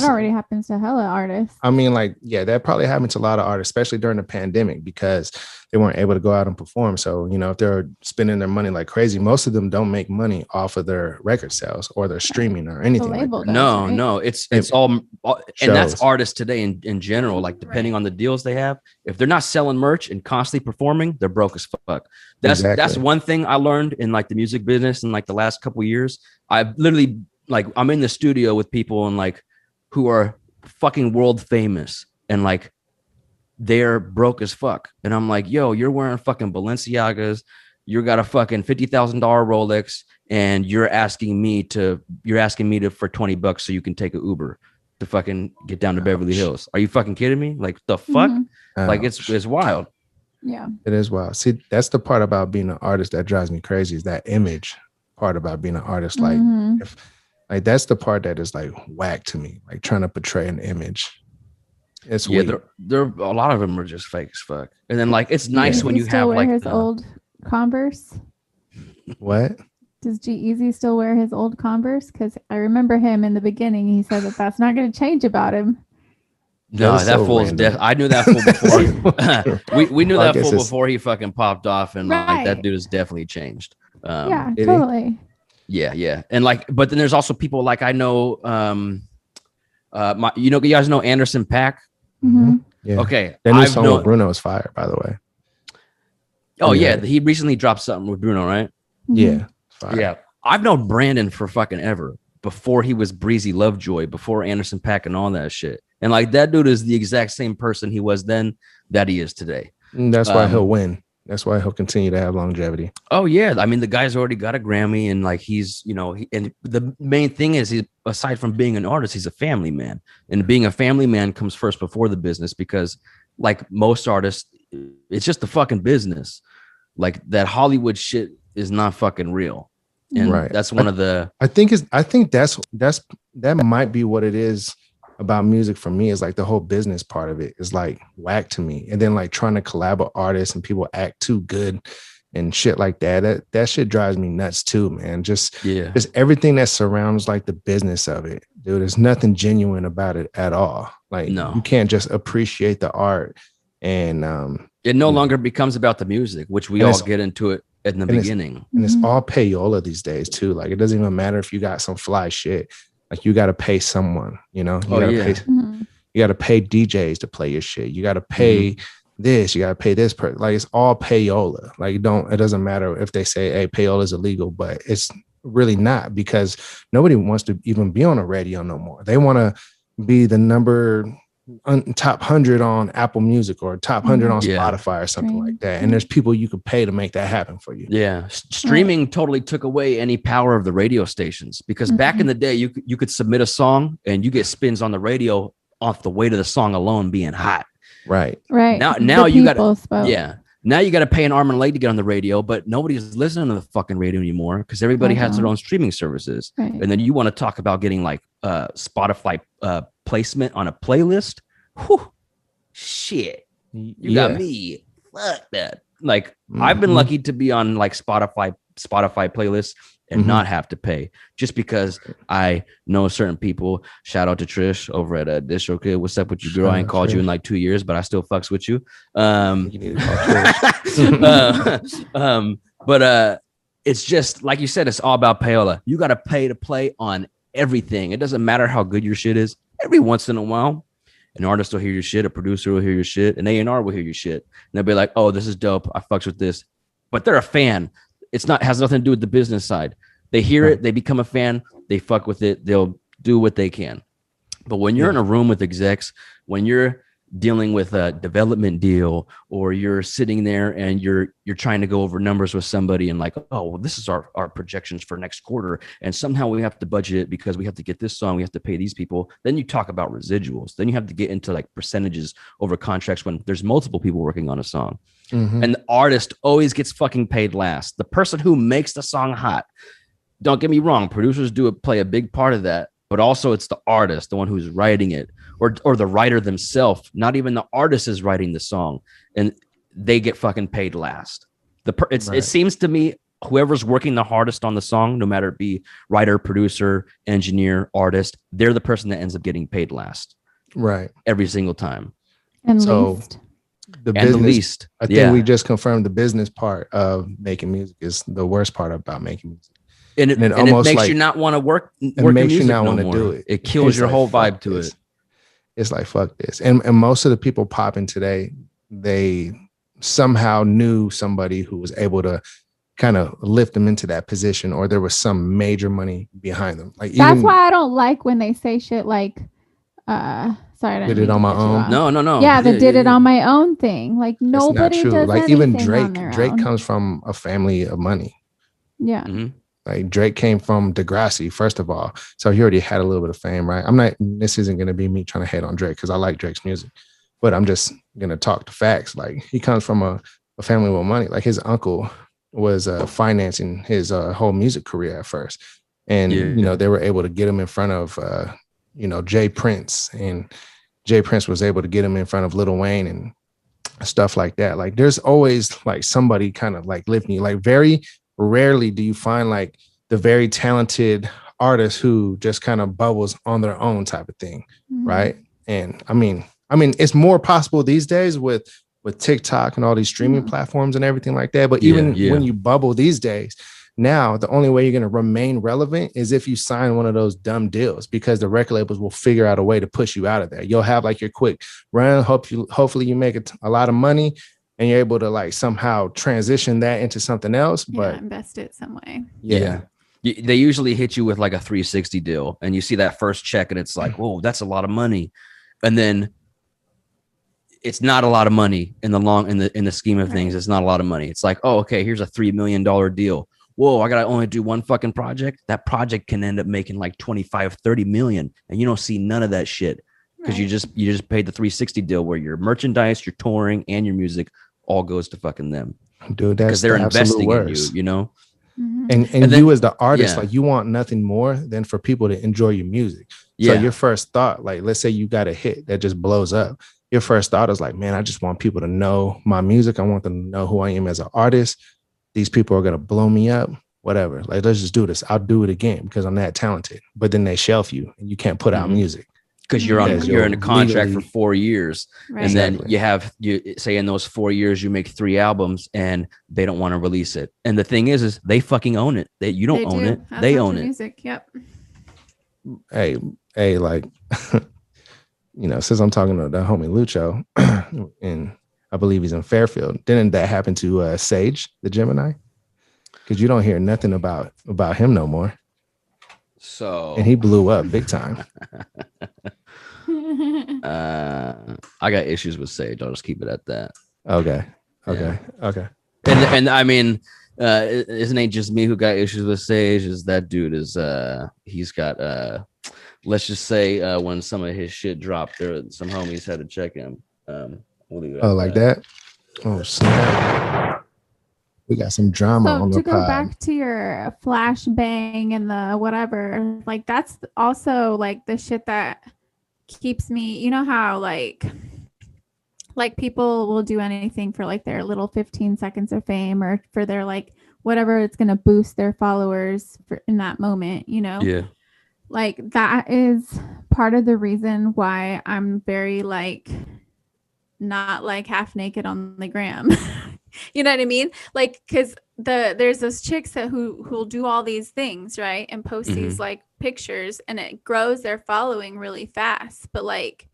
already happens to hella artists. I mean, like, yeah, that probably happened to a lot of artists, especially during the pandemic, because they weren't able to go out and perform. So, if they're spending their money like crazy, most of them don't make money off of their record sales or their streaming or anything like that. No, it's all, and that's artists today in general. Like, depending on the deals they have, if they're not selling merch and constantly performing, they're broke as fuck. That's one thing I learned in like the music business in like the last couple of years. I've literally, like, I'm in the studio with people and like who are fucking world famous and like they're broke as fuck. And I'm like, yo, you're wearing fucking Balenciagas, you got a fucking $50,000 Rolex, and you're asking me to for $20 so you can take an Uber to fucking get down to Beverly Hills. Are you fucking kidding me? Like, the fuck? Like, it's wild. Yeah, it is wild. See, that's the part about being an artist that drives me crazy, is that image part about being an artist. Like, like that's the part that is like whack to me, like trying to portray an image. It's weird. There a lot of them are just fake as fuck. And then like it's nice when you have wear like his old Converse. What? Does G-Eazy still wear his old Converse? Because I remember him in the beginning. He said that's not going to change about him. No, that fool is deaf. I knew that fool before. we knew that fool before he fucking popped off, and like that dude has definitely changed. Yeah, totally. Yeah. And like, but then there's also people like I know, you guys know Anderson .Paak? Mm-hmm. Yeah. Okay. That new song with Bruno is fire, by the way. Oh yeah. He recently dropped something with Bruno, right? Yeah. Fire. Yeah. I've known Brandon for fucking ever, before he was Breezy Lovejoy, before Anderson .Paak and all that shit. And like that dude is the exact same person he was then that he is today. And that's why he'll win. That's why he'll continue to have longevity. Oh yeah, I mean the guy's already got a Grammy, and like he's, you know, and the main thing is, he, aside from being an artist, he's a family man, and being a family man comes first before the business, because like most artists, it's just a fucking business. Like that Hollywood shit is not fucking real, and that's one of the. I think that might be what it is about music for me, is like the whole business part of it is like whack to me. And then like trying to collab with artists and people act too good and shit like that. That shit drives me nuts too, man. Just everything that surrounds like the business of it, dude. There's nothing genuine about it at all. Like you can't just appreciate the art, and it no longer becomes about the music, which we all get into it in the beginning. And it's all payola these days too. Like it doesn't even matter if you got some fly shit. Like you got to pay someone, you know, you got to pay DJs to play your shit. You got to pay this, you got to pay this person. Like it's all payola. Like it doesn't matter if they say, hey, payola is illegal, but it's really not, because nobody wants to even be on a radio no more. They want to be the top 100 on Apple Music or top 100 on Spotify or something like that. And there's people you could pay to make that happen for you. Yeah. Streaming totally took away any power of the radio stations, because back in the day, you could submit a song and you get spins on the radio off the weight of the song alone being hot. Right. Now you got to, now you got to pay an arm and a leg to get on the radio, but nobody's listening to the fucking radio anymore, because everybody has their own streaming services. And then you want to talk about getting like Spotify placement on a playlist. Whew, shit, you got me. Fuck that. Like I've been lucky to be on like Spotify playlists and not have to pay, just because I know certain people. Shout out to Trish over at DistroKid. What's up with you, girl? I ain't called you in like 2 years, but I still fucks with you. You need to call but it's just like you said, it's all about payola. You got to pay to play on everything. It doesn't matter how good your shit is. Every once in a while, an artist will hear your shit, a producer will hear your shit, an A&R will hear your shit, and they'll be like, "Oh, this is dope. I fucks with this," but they're a fan. It's not has nothing to do with the business side. They hear it, they become a fan, they fuck with it, they'll do what they can. But when you're in a room with execs, when you're dealing with a development deal, or you're sitting there and you're trying to go over numbers with somebody and like, oh, well, this is our projections for next quarter, and somehow we have to budget it because we have to get this song, we have to pay these people. Then you talk about residuals. Then you have to get into like percentages over contracts when there's multiple people working on a song. And the artist always gets fucking paid last. The person who makes the song hot. Don't get me wrong, producers play a big part of that, but also it's the artist, the one who's writing it, or the writer themselves. Not even the artist is writing the song, and they get fucking paid last. It seems to me whoever's working the hardest on the song, no matter it be writer, producer, engineer, artist, they're the person that ends up getting paid last. Right. Every single time. And least. The business, I think we just confirmed the business part of making music is the worst part about making music. And it makes you not want to work. It makes you not want to do it. It kills your whole vibe to it. It's like, fuck this. And most of the people popping today, they somehow knew somebody who was able to kind of lift them into that position, or there was some major money behind them. Like that's why I don't like when they say shit like, sorry, I did it on my own. No. Yeah, did it on my own thing. Like nobody does like anything even Drake. on their Drake own. comes from a family of money. Yeah. Like Drake came from Degrassi, first of all, so he already had a little bit of fame, right? This isn't going to be me trying to hate on Drake because I like Drake's music, but I'm just going to talk the facts. Like he comes from a family with money. Like his uncle was financing his whole music career at first, and you know they were able to get him in front of Jay Prince, and Jay Prince was able to get him in front of Lil Wayne and stuff like that. Like there's always like somebody kind of like lifting you. Like very rarely do you find like the very talented artist who just kind of bubbles on their own type of thing, right? And I mean it's more possible these days with TikTok and all these streaming platforms and everything like that. But even when you bubble these days, now the only way you're going to remain relevant is if you sign one of those dumb deals, because the record labels will figure out a way to push you out of there. You'll have like your quick run. Hopefully you make a lot of money, and you're able to like somehow transition that into something else, but invest it some way. Yeah. They usually hit you with like a 360 deal, and you see that first check and it's like, whoa, that's a lot of money. And then it's not a lot of money in the scheme of things. It's not a lot of money. It's like, oh, okay, here's a $3 million deal. Whoa, I gotta only do one fucking project. That project can end up making like 25, 30 million, and you don't see none of that shit because you just paid the 360 deal where your merchandise, your touring, and your music all goes to fucking them. Dude, that's because they're investing in you, you know. And then, you as the artist, like you want nothing more than for people to enjoy your music. So your first thought, like let's say you got a hit that just blows up. Your first thought is like, man, I just want people to know my music. I want them to know who I am as an artist. These people are going to blow me up, whatever. Like, let's just do this. I'll do it again because I'm that talented. But then they shelf you and you can't put out music. Because you're in a contract for 4 years. Right. And then you say in those 4 years, you make 3 albums and they don't want to release it. And the thing is they fucking own it. You don't own it. They own it. Music. Yep. Hey, like, you know, since I'm talking to the homie Lucho, and I believe he's in Fairfield, didn't that happen to Sage, the Gemini? Because you don't hear nothing about him no more. So, and he blew up big time. I got issues with Sage. I'll just keep it at that. Okay. And I mean, isn't it just me who got issues with Sage? Is that dude he's got let's just say when some of his shit dropped, there some homies had to check him. Like that. Oh snap! We got some drama on the pod. To go back to your flashbang and the whatever, like that's also like the shit that keeps me. You know how like people will do anything for like their little 15 seconds of fame or for their like whatever it's gonna boost their followers for in that moment. You know. Yeah. Like that is part of the reason why I'm very like not like half naked on the gram. You know what I mean? Like, cause there's those chicks who'll do all these things, right? And post these like pictures and it grows their following really fast. But like,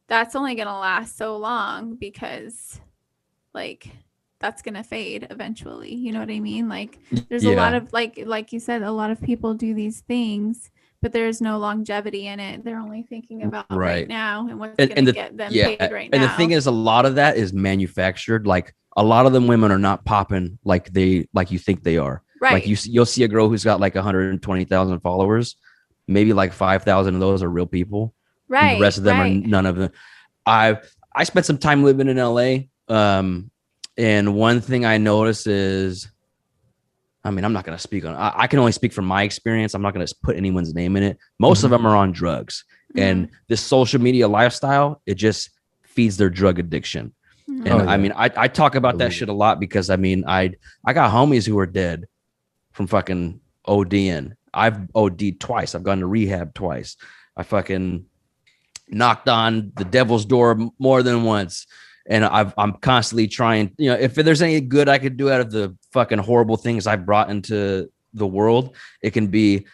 that's only going to last so long because like, that's going to fade eventually. You know what I mean? Like there's a lot of like you said, a lot of people do these things, but there's no longevity in it. They're only thinking about right now and what's going to get them paid right now. And the thing is, a lot of that is manufactured. Like a lot of them women are not popping like you think they are. Right. Like you'll see a girl who's got like 120,000 followers. Maybe like 5,000 of those are real people. Right. And the rest of them are none of them. I spent some time living in LA. And one thing I noticed is, I mean, I'm not going to speak on, I can only speak from my experience. I'm not going to put anyone's name in it. Most of them are on drugs and this social media lifestyle, it just feeds their drug addiction. And I mean, I talk about that shit a lot because I mean, I got homies who are dead from fucking ODing. I've OD'd twice. I've gone to rehab twice. I fucking knocked on the devil's door more than once. And I'm constantly trying, you know, if there's any good I could do out of the fucking horrible things I brought into the world, it can be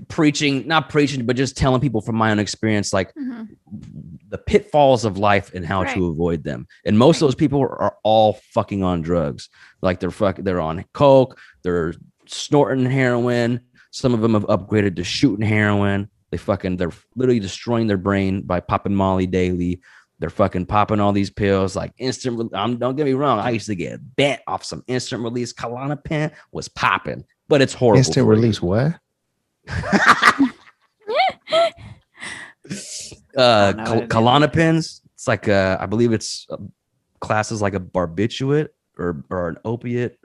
not preaching, but just telling people from my own experience, like the pitfalls of life and how to avoid them. And most of those people are all fucking on drugs. Like they're on coke, they're snorting heroin. Some of them have upgraded to shooting heroin. They're literally destroying their brain by popping Molly daily. They're fucking popping all these pills like instant. Don't get me wrong. I used to get bent off some instant release. Klonopin was popping, but it's horrible. Instant release what? Klonopins. It's like I believe it's classes like a barbiturate or an opiate.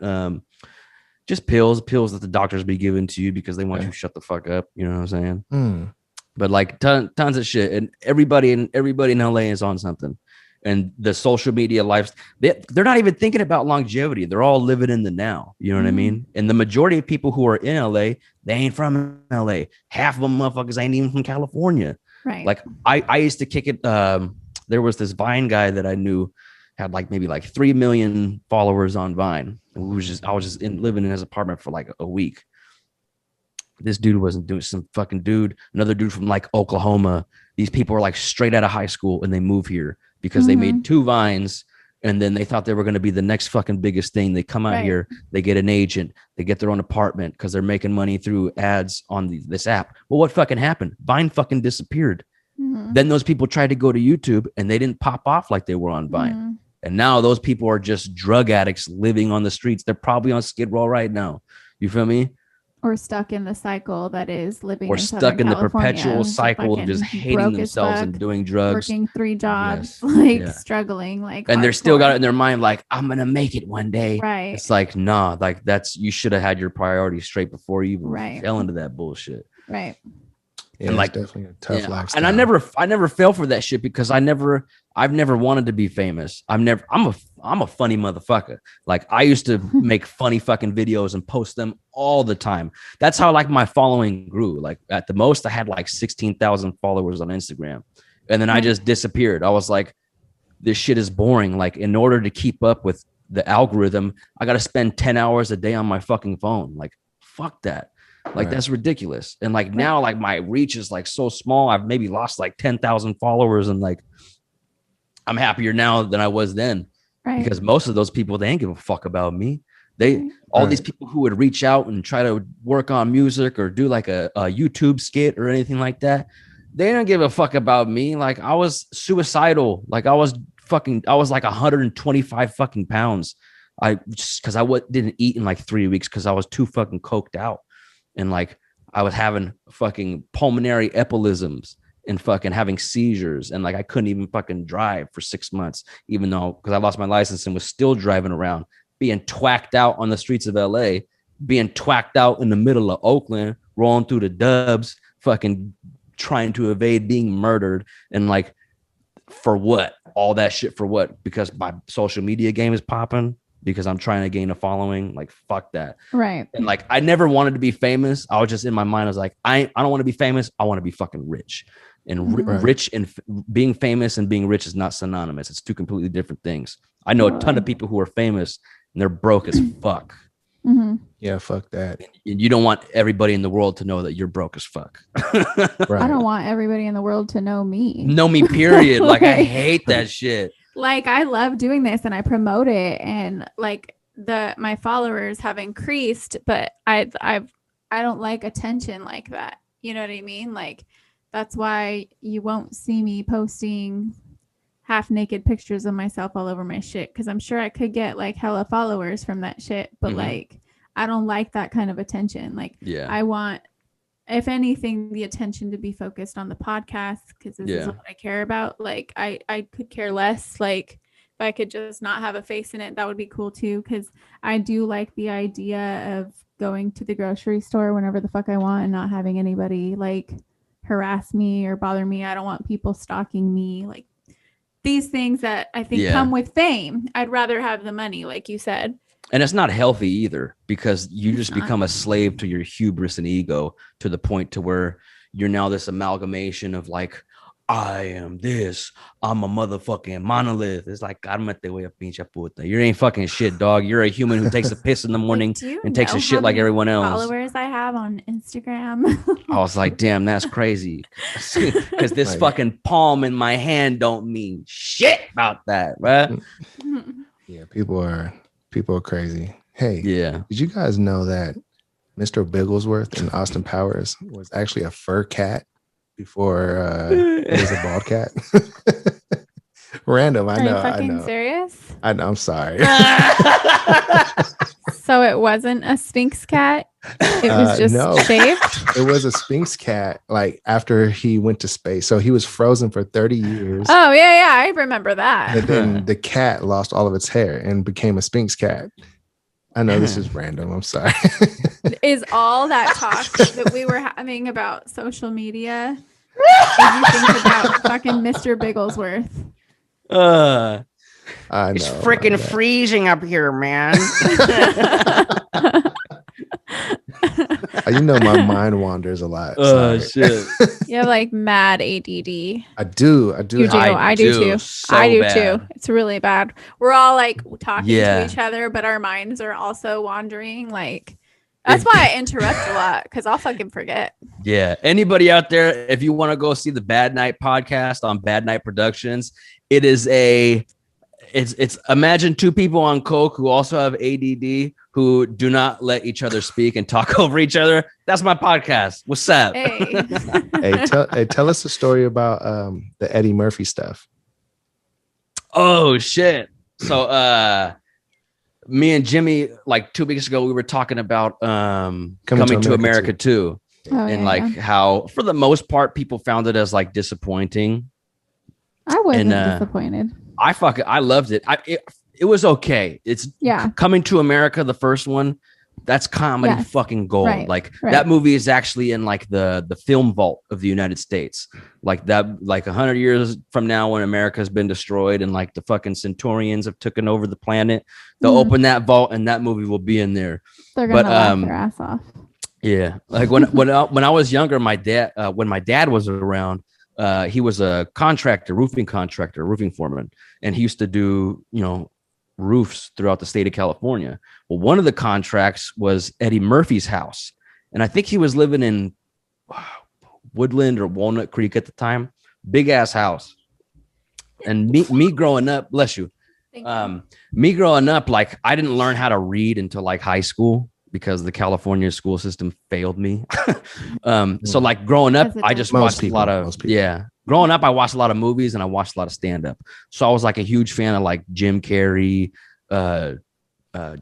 Just pills that the doctors be giving to you because they want you to shut the fuck up. You know what I'm saying? But like tons of shit, and everybody in LA is on something. And the social media lives, they're not even thinking about longevity. They're all living in the now. You know what I mean? And the majority of people who are in LA, they ain't from LA. Half of them motherfuckers ain't even from California. Right. Like I used to kick it. There was this Vine guy that I knew had like maybe like 3 million followers on Vine. I was just living in his apartment for like a week. This dude wasn't doing another dude from like Oklahoma. These people are like straight out of high school and they move here because they made 2 Vines And then they thought they were going to be the next fucking biggest thing. They come out here, they get an agent, they get their own apartment because they're making money through ads on this app. Well, what fucking happened? Vine fucking disappeared. Then those people tried to go to YouTube and they didn't pop off like they were on Vine. And now those people are just drug addicts living on the streets. They're probably on Skid Row right now. You feel me? Or stuck in the cycle that is living or in stuck in California, the perpetual cycle of just hating themselves and doing drugs, working 3 jobs, struggling, and they're still got it in their mind like, I'm gonna make it one day. Right. It's like, nah, like you should have had your priorities straight before you even fell into that bullshit. Right. Yeah, and like definitely a tough lifestyle. And I never fell for that shit because I've never wanted to be famous. I'm a funny motherfucker. Like I used to make funny fucking videos and post them all the time. That's how like my following grew. Like at the most I had like 16,000 followers on Instagram. And then I just disappeared. I was like, this shit is boring. Like in order to keep up with the algorithm, I got to spend 10 hours a day on my fucking phone. Like, fuck that. Like that's ridiculous. And like now, like my reach is like so small. I've maybe lost like 10,000 followers, and like I'm happier now than I was then, because most of those people, they ain't give a fuck about me. All these people who would reach out and try to work on music or do like a YouTube skit or anything like that, they don't give a fuck about me. Like I was suicidal. Like I was like 125 fucking pounds. Because I didn't eat in like 3 weeks because I was too fucking coked out. And like I was having fucking pulmonary embolisms and fucking having seizures, and like I couldn't even fucking drive for 6 months, even though because I lost my license and was still driving around, being twacked out on the streets of LA, being twacked out in the middle of Oakland, rolling through the dubs, fucking trying to evade being murdered. And like, for what? All that shit for what? Because my social media game is popping. Because I'm trying to gain a following. Like, fuck that. Right. And like, I never wanted to be famous. I was just in my mind, I was like, I don't want to be famous. I want to be fucking rich. And rich and being famous and being rich is not synonymous. It's two completely different things. I know a ton of people who are famous and they're broke as fuck. Yeah, fuck that. And you don't want everybody in the world to know that you're broke as fuck. I don't want everybody in the world to know me. Know me, period. Like, I hate that shit. Like I love doing this and I promote it, and like my followers have increased, but I don't like attention like that. You know what I mean? Like that's why you won't see me posting half naked pictures of myself all over my shit, because I'm sure I could get like hella followers from that shit, but like I don't like that kind of attention. Like I want, if anything, the attention to be focused on the podcast, because this is what I care about. Like I could care less. Like if I could just not have a face in it, that would be cool too. Because I do like the idea of going to the grocery store whenever the fuck I want and not having anybody like harass me or bother me. I don't want people stalking me. Like these things that I think come with fame. I'd rather have the money, like you said. And it's not healthy either, because you just become a slave to your hubris and ego to the point to where you're now this amalgamation of like, I am this, I'm a motherfucking monolith. It's like, cálmate, voy a pinche puta. You ain't fucking shit, dog. You're a human who takes a piss in the morning and takes a shit like everyone else. Followers I have on Instagram. I was like, damn, that's crazy. Because this fucking palm in my hand don't mean shit about that, right? Yeah, people are crazy. Hey, did you guys know that Mr. Bigglesworth in Austin Powers was actually a fur cat before it was a bald cat? Random, I know. Are you fucking serious? I know, I'm sorry. So it wasn't a Sphinx cat? It was just shaved? It was a Sphinx cat, like after he went to space. So he was frozen for 30 years. Oh, yeah, I remember that. And then the cat lost all of its hair and became a Sphinx cat. I know this is random. I'm sorry. Is all that talk that we were having about social media? Did you think about fucking Mr. Bigglesworth? I know. It's freaking freezing up here, man. You know, my mind wanders a lot. Shit. You have like mad ADD. I do. You do. I do too. So I do bad. too. It's really bad. We're all like talking to each other, but our minds are also wandering. Like that's why I interrupt a lot, because I'll fucking forget. Yeah. Anybody out there, if you want to go see the Bad Night podcast on Bad Night Productions, it is it's imagine two people on coke who also have ADD who do not let each other speak and talk over each other. That's my podcast. What's up? Hey. Tell us a story about the Eddie Murphy stuff. Oh shit. So me and Jimmy, like 2 weeks ago, we were talking about coming to America too. And how for the most part people found it as like disappointing. I wasn't disappointed. I loved it. It was okay. It's Coming to America, the first one. That's comedy fucking gold. Right. That movie is actually in like the film vault of the United States. Like that, like 100 years from now, when America has been destroyed and like the fucking Centaurians have taken over the planet, they'll open that vault and that movie will be in there. They're gonna laugh their ass off. Yeah, like when I was younger, my dad when my dad was around, he was a roofing contractor, roofing foreman, and he used to do roofs throughout the state of California. Well, one of the contracts was Eddie Murphy's house, and I think he was living in Woodland or Walnut Creek at the time. Big ass house. And me growing up, bless you. Me growing up, like I didn't learn how to read until like high school because the California school system failed me. So like growing up, I just watched a lot of Growing up, I watched a lot of movies and I watched a lot of stand-up. So I was like a huge fan of like Jim Carrey,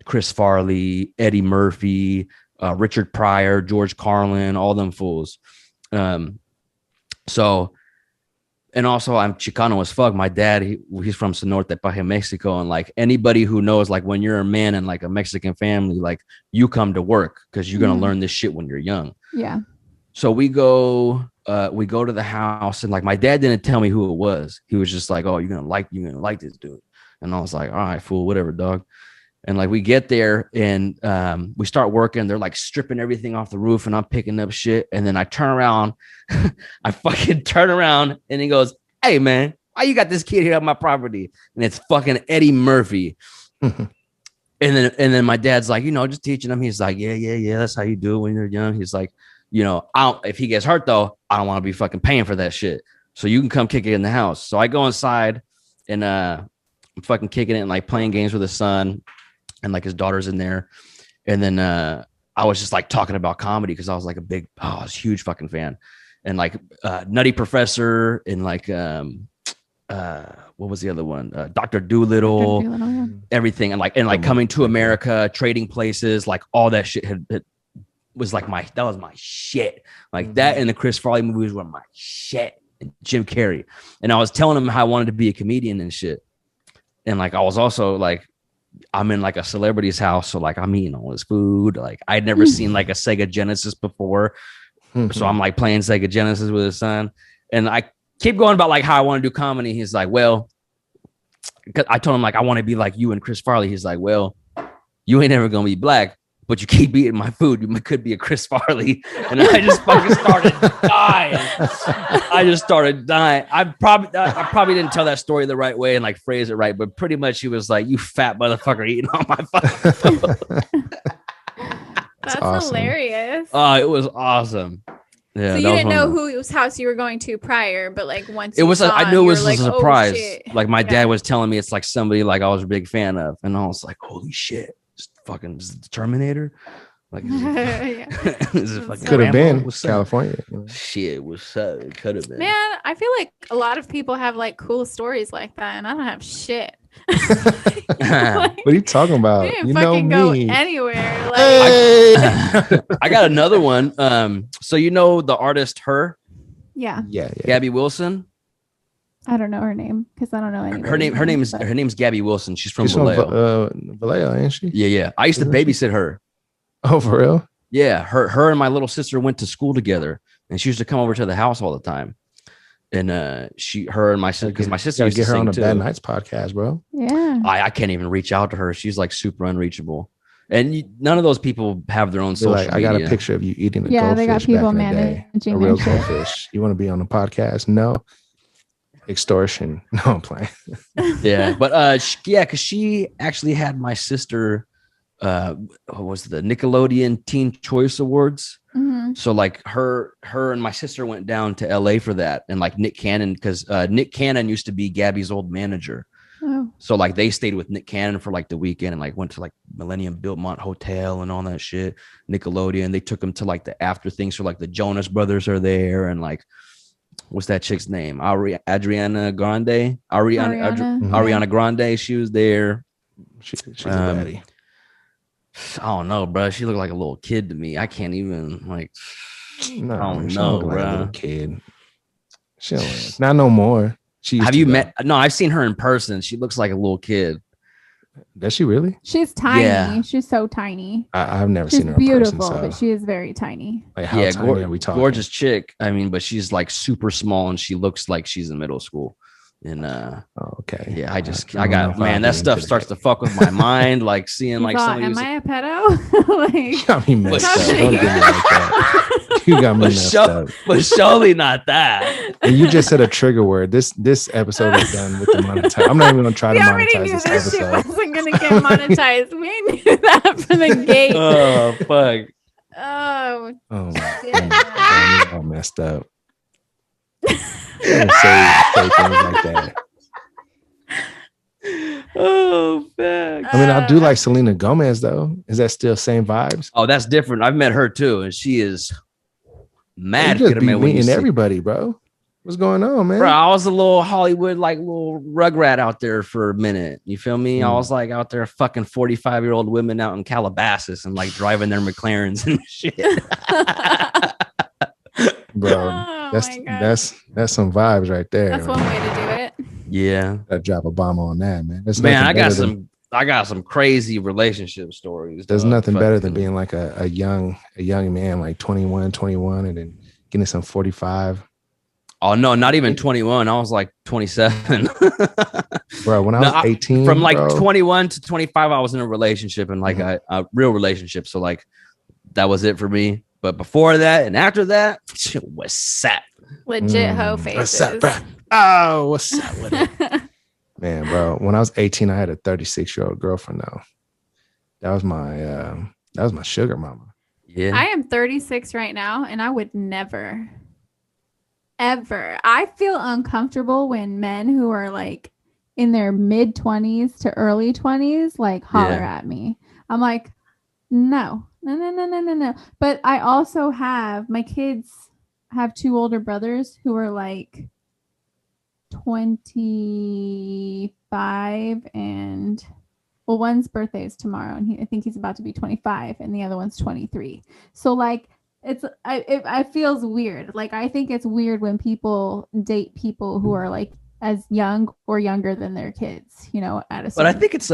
Chris Farley, Eddie Murphy, Richard Pryor, George Carlin, all them fools. So, and also I'm Chicano as fuck. My dad, he's from Norte Paje, Mexico. And like anybody who knows, like when you're a man in like a Mexican family, like you come to work because you're going to learn this shit when you're young. Yeah. So we go to the house and like my dad didn't tell me who it was. He was just like, "Oh, you're gonna like this dude." And I was like, "All right, fool, whatever, dog." And like we get there and we start working. They're like stripping everything off the roof and I'm picking up shit. And then I turn around, I fucking turn around and he goes, "Hey man, why you got this kid here on my property?" And it's fucking Eddie Murphy. And then my dad's like, just teaching him. He's like, yeah, that's how you do it when you're young. He's like, if he gets hurt though, I don't want to be fucking paying for that shit. So you can come kick it in the house. So I go inside and I'm fucking kicking it and like playing games with his son and like his daughter's in there. And then I was just like talking about comedy because I was like I was a huge fucking fan. And like Nutty Professor and like what was the other one? Dr. Dolittle, everything. And like Coming to America, Trading Places, like all that shit was like that was my shit. Like that and the Chris Farley movies were my shit. And Jim Carrey. And I was telling him how I wanted to be a comedian and shit. And like I was also like, I'm in like a celebrity's house, so like I'm eating all this food. Like I'd never seen like a Sega Genesis before. So I'm like playing Sega Genesis with his son. And I keep going about like how I want to do comedy. He's like, well, I told him like I want to be like you and Chris Farley. He's like, well, you ain't never gonna be black, but you keep eating my food. You could be a Chris Farley. And I just fucking started dying. I probably didn't tell that story the right way and like phrase it right, but pretty much he was like, "You fat motherfucker eating all my fucking food." That's awesome. Hilarious. Oh, it was awesome. Yeah, so you didn't know whose house you were going to prior, but like once it was, I knew it was a surprise. Oh, like my dad was telling me it's like somebody like I was a big fan of, and I was like, "Holy shit, it's fucking the Terminator!" Like, is it fucking could have been California. Shit, what's up? It could have been. Man, I feel like a lot of people have like cool stories like that, and I don't have shit. What are you talking about? You fucking go anywhere. Like, I got another one. So the artist Her? Yeah. Gabby Wilson. I don't know her name because I don't know any. Her name's Gabby Wilson. She's from Vallejo. Vallejo, ain't she? Yeah. I used to babysit her. Oh, for real? Yeah. Her and my little sister went to school together, and she used to come over to the house all the time. And her and my sister, because my sister used to get her sing on a too. Bad Nights podcast, bro. Yeah. I can't even reach out to her. She's like super unreachable. And none of those people have their own social media. I got a picture of you eating a goldfish. Yeah, they got people managing a real goldfish. You want to be on a podcast? No. Extortion. No, I'm playing. Yeah, but because she actually had my sister. What was the Nickelodeon Teen Choice Awards? Mm-hmm. So like her and my sister went down to LA for that, and like Nick Cannon, because Nick Cannon used to be Gabby's old manager. Oh. So like they stayed with Nick Cannon for like the weekend and like went to like Millennium Biltmont Hotel and all that shit. Nickelodeon. They took them to like the after things for like the Jonas Brothers are there and like what's that chick's name? Ariana Grande. Ariana Grande. She was there. She's a baddie. I don't know, bro. She looked like a little kid to me. I can't even like. No, I don't she know, don't look bro. like a little kid. She don't, not no more. Have you met? No, I've seen her in person. She looks like a little kid. Does she really? She's tiny. Yeah. She's so tiny. I've never She's seen her beautiful, in person, but she is very tiny. Like how tiny are we talking? Gorgeous chick. I mean, but she's like super small and she looks like she's in middle school. And okay. Yeah, that stuff starts to fuck with my mind. Like seeing like somebody. Am I a pedo? Like, you got me messed up. Don't get me like that. You got me messed up. But surely not that. And you just said a trigger word. This episode is done with the monetize. I'm not even gonna try to monetize this episode. Shit wasn't gonna get monetized. We knew that from the gate. Oh fuck. Oh my God. You're all messed up. Say things like that. Oh man. I mean, I do like Selena Gomez though. Is that still same vibes? Oh, that's different. I've met her too, and she is mad. You just be meeting everybody, bro. What's going on, man? Bro, I was a little Hollywood, like little rugrat out there for a minute. You feel me? I was like out there fucking 45-year-old women out in Calabasas and like driving their McLarens and shit. Bro, that's some vibes right there. That's one way to do it. Yeah. Gotta drop a bomb on that, man. I got some crazy relationship stories. There's nothing better than being like a young man, like 21, and then getting some 45. Oh no, not even 21. I was like 27. Bro, when I was 18, from like 21 to 25, I was in a relationship and like a real relationship. So like that was it for me. But before that and after that, what's set? Legit hoe faces. What's up, bro? Oh, what's up with it? Man, bro, when I was 18, I had a 36-year-old girlfriend though. That was my sugar mama. Yeah. I am 36 right now and I would never ever. I feel uncomfortable when men who are like in their mid 20s to early 20s like holler at me. I'm like, no. But I also my kids have two older brothers who are like 25 and one's birthday is tomorrow and I think he's about to be 25 and the other one's 23. So like it feels weird. Like I think it's weird when people date people who are like as young or younger than their kids, you know, at a certain. But I think it's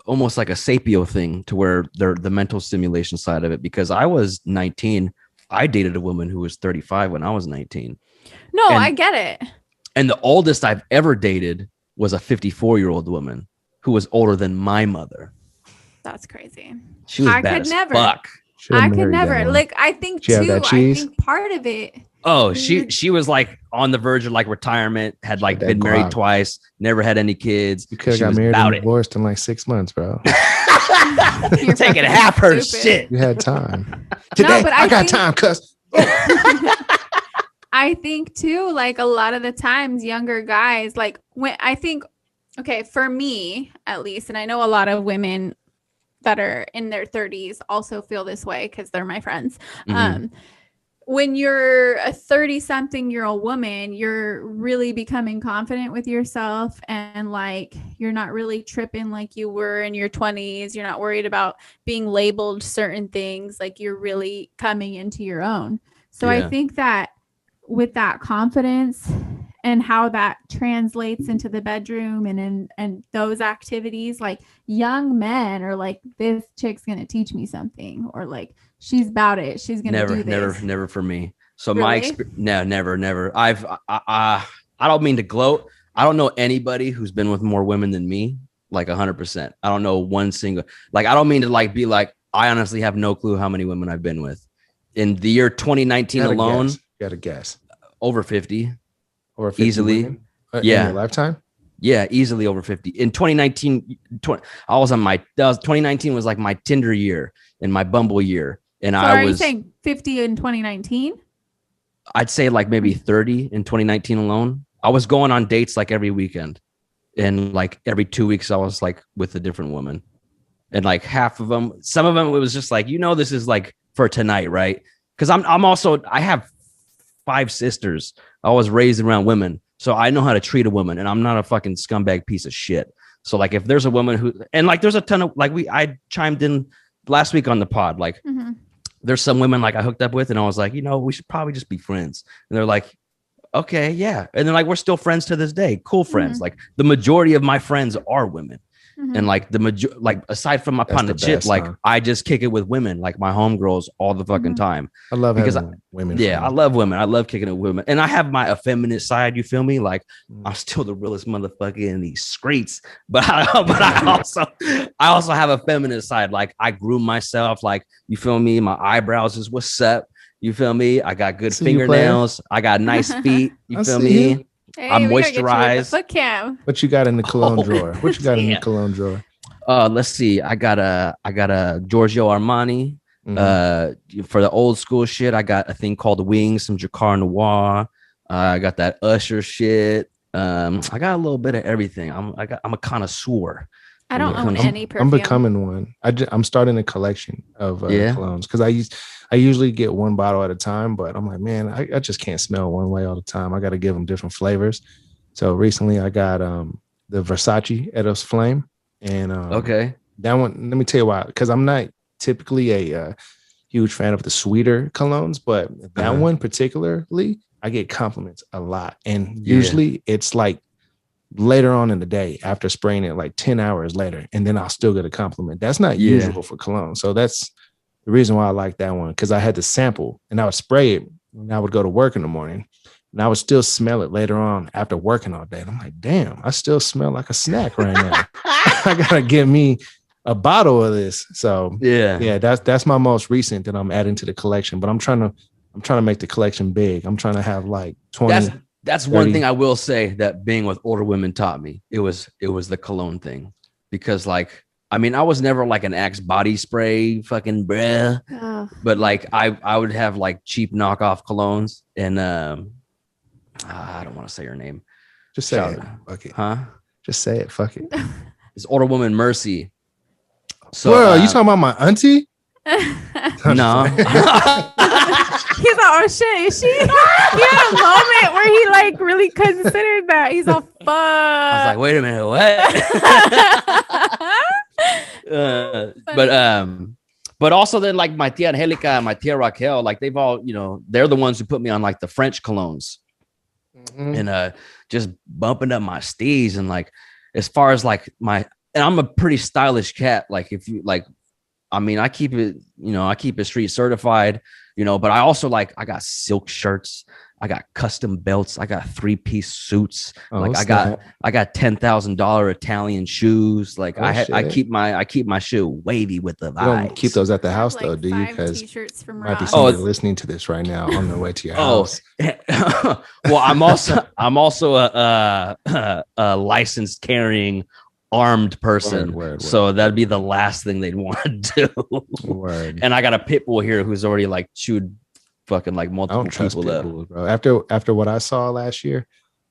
almost like a sapio thing to where they're the mental stimulation side of it, because I was 19. I dated a woman who was 35 when I was 19. No, I get it. And the oldest I've ever dated was a 54-year-old woman who was older than my mother. That's crazy. She was bad as fuck. I could never. Like, I think too, I think part of it. Oh, she was like on the verge of like retirement, had like been married twice, never had any kids. You could have got married and divorced in like 6 months, bro. You're taking half her shit. You had time. Today, but I got time, cuz. I think too, like a lot of the times younger guys, like when I think, okay, for me at least, and I know a lot of women that are in their 30s also feel this way because they're my friends. Mm-hmm. When you're a 30-something-year-old woman, you're really becoming confident with yourself and like you're not really tripping like you were in your 20s. You're not worried about being labeled certain things. Like you're really coming into your own. So I think that with that confidence and how that translates into the bedroom and those activities, like young men are like, this chick's gonna teach me something, or like she's about it, she's gonna do this. Never for me. So really? My experience, never. I don't mean to gloat. I don't know anybody who's been with more women than me, like 100%. I don't know one single. Like I don't mean to like be like, I honestly have no clue how many women I've been with. In the year 2019 alone, you got to guess. Over 50. Or 50 easily. In your lifetime? Yeah, easily over 50. In 2019, 2019 was like my Tinder year and my Bumble year. And are you saying 50 in 2019? I'd say like maybe 30 in 2019 alone. I was going on dates like every weekend. and like every 2 weeks I was like with a different woman, and like half of them, some of them, it was just like, this is like for tonight, right? Because I'm also, I have 5 sisters. I was raised around women, so I know how to treat a woman, and I'm not a fucking scumbag piece of shit. So like if there's a woman who, and like there's a ton of like I chimed in last week on the pod, like there's some women like I hooked up with, and I was like, we should probably just be friends, and they're like, okay, yeah. And then like we're still friends to this day, cool friends. Like the majority of my friends are women. And like like aside from my partner shit, like I just kick it with women, like my homegirls all the fucking time. I love because women. Yeah, I love women. I love kicking it with women, and I have my effeminate side. You feel me? Like I'm still the realest motherfucker in these streets, but I also have a feminine side. Like I groom myself. Like you feel me? My eyebrows is what's up. You feel me? I got good fingernails. I got nice feet. You feel me? Hey, I'm moisturized. Foot cam. What you got in the cologne drawer? What you got in the cologne drawer? Let's see. I got a Giorgio Armani. For the old school shit, I got a thing called the Wings, some Jacquard Noir. I got that Usher shit. I got a little bit of everything. I'm a connoisseur. I don't own any perfume. I'm becoming one. I'm starting a collection of colognes because I usually get one bottle at a time, but I'm like, man, I just can't smell one way all the time. I got to give them different flavors. So recently I got the Versace Eros Flame, and that one. Let me tell you why. Because I'm not typically a huge fan of the sweeter colognes, but that one particularly, I get compliments a lot, and usually it's like later on in the day after spraying it, like 10 hours later, and then I'll still get a compliment. That's not usual for cologne. So that's the reason why I like that one, because I had to sample and I would spray it and I would go to work in the morning and I would still smell it later on after working all day. And I'm like, damn, I still smell like a snack right now. I gotta get me a bottle of this. So yeah, that's my most recent that I'm adding to the collection. But I'm trying to make the collection big. I'm trying to have like 20. That's 30. One thing I will say that being with older women taught me. It was the cologne thing, because like, I mean, I was never like an Axe body spray fucking bruh, but like I would have like cheap knockoff colognes, and I don't want to say her name. Just say it. Fuck it. Huh? Just say it. Fuck it. It's older woman Mercy. So bro, you talking about my auntie? No. He's like, oh shit, is she? He had a moment where he like really considered that. He's all, fuck. I was like, wait a minute, what? But also then like my tia Angelica and my tia Raquel, like they've all, they're the ones who put me on like the French colognes, and just bumping up my steez. And like, as far as like and I'm a pretty stylish cat. Like if you like, I mean, I keep it street certified, but I also like, I got silk shirts, I got custom belts, I got 3-piece suits. Like I got $10,000 Italian shoes. Like I keep my shoe wavy with the vibes. You don't keep those at the house though, do you? Because T-shirts from might be somebody listening to this right now on their way to your house. Well, I'm also a licensed carrying armed person, word. So that'd be the last thing they'd want to do. Word. And I got a pit bull here who's already like chewed fucking like multiple people up. Bulls, bro. After what I saw last year,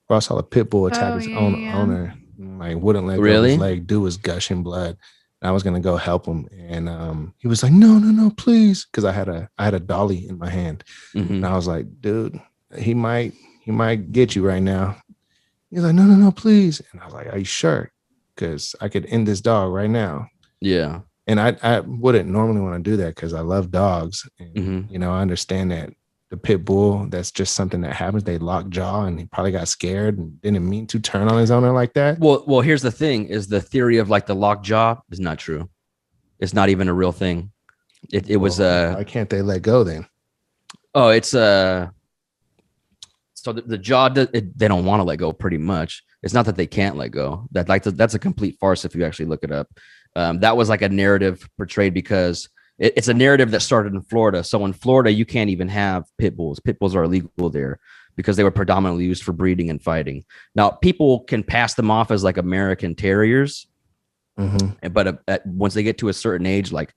bro, I saw a pit bull attack his owner, like wouldn't let go of his leg, dude was gushing blood. And I was gonna go help him, and he was like, no, please, because I had a dolly in my hand, and I was like, dude, he might get you right now. He's like, no, please, and I was like, are you sure? Because I could end this dog right now. Yeah. And I wouldn't normally want to do that because I love dogs. And, I understand that the pit bull, that's just something that happens. They lock jaw and he probably got scared and didn't mean to turn on his owner like that. Well, here's the thing is the theory of like the lock jaw is not true. It's not even a real thing. It was why can't they let go then? Oh, it's so the jaw, they don't want to let go pretty much. It's not that they can't let go. That's a complete farce if you actually look it up. That was like a narrative portrayed because it's a narrative that started in Florida. So in Florida, you can't even have pit bulls. Pit bulls are illegal there because they were predominantly used for breeding and fighting. Now, people can pass them off as like American terriers, but once they get to a certain age, like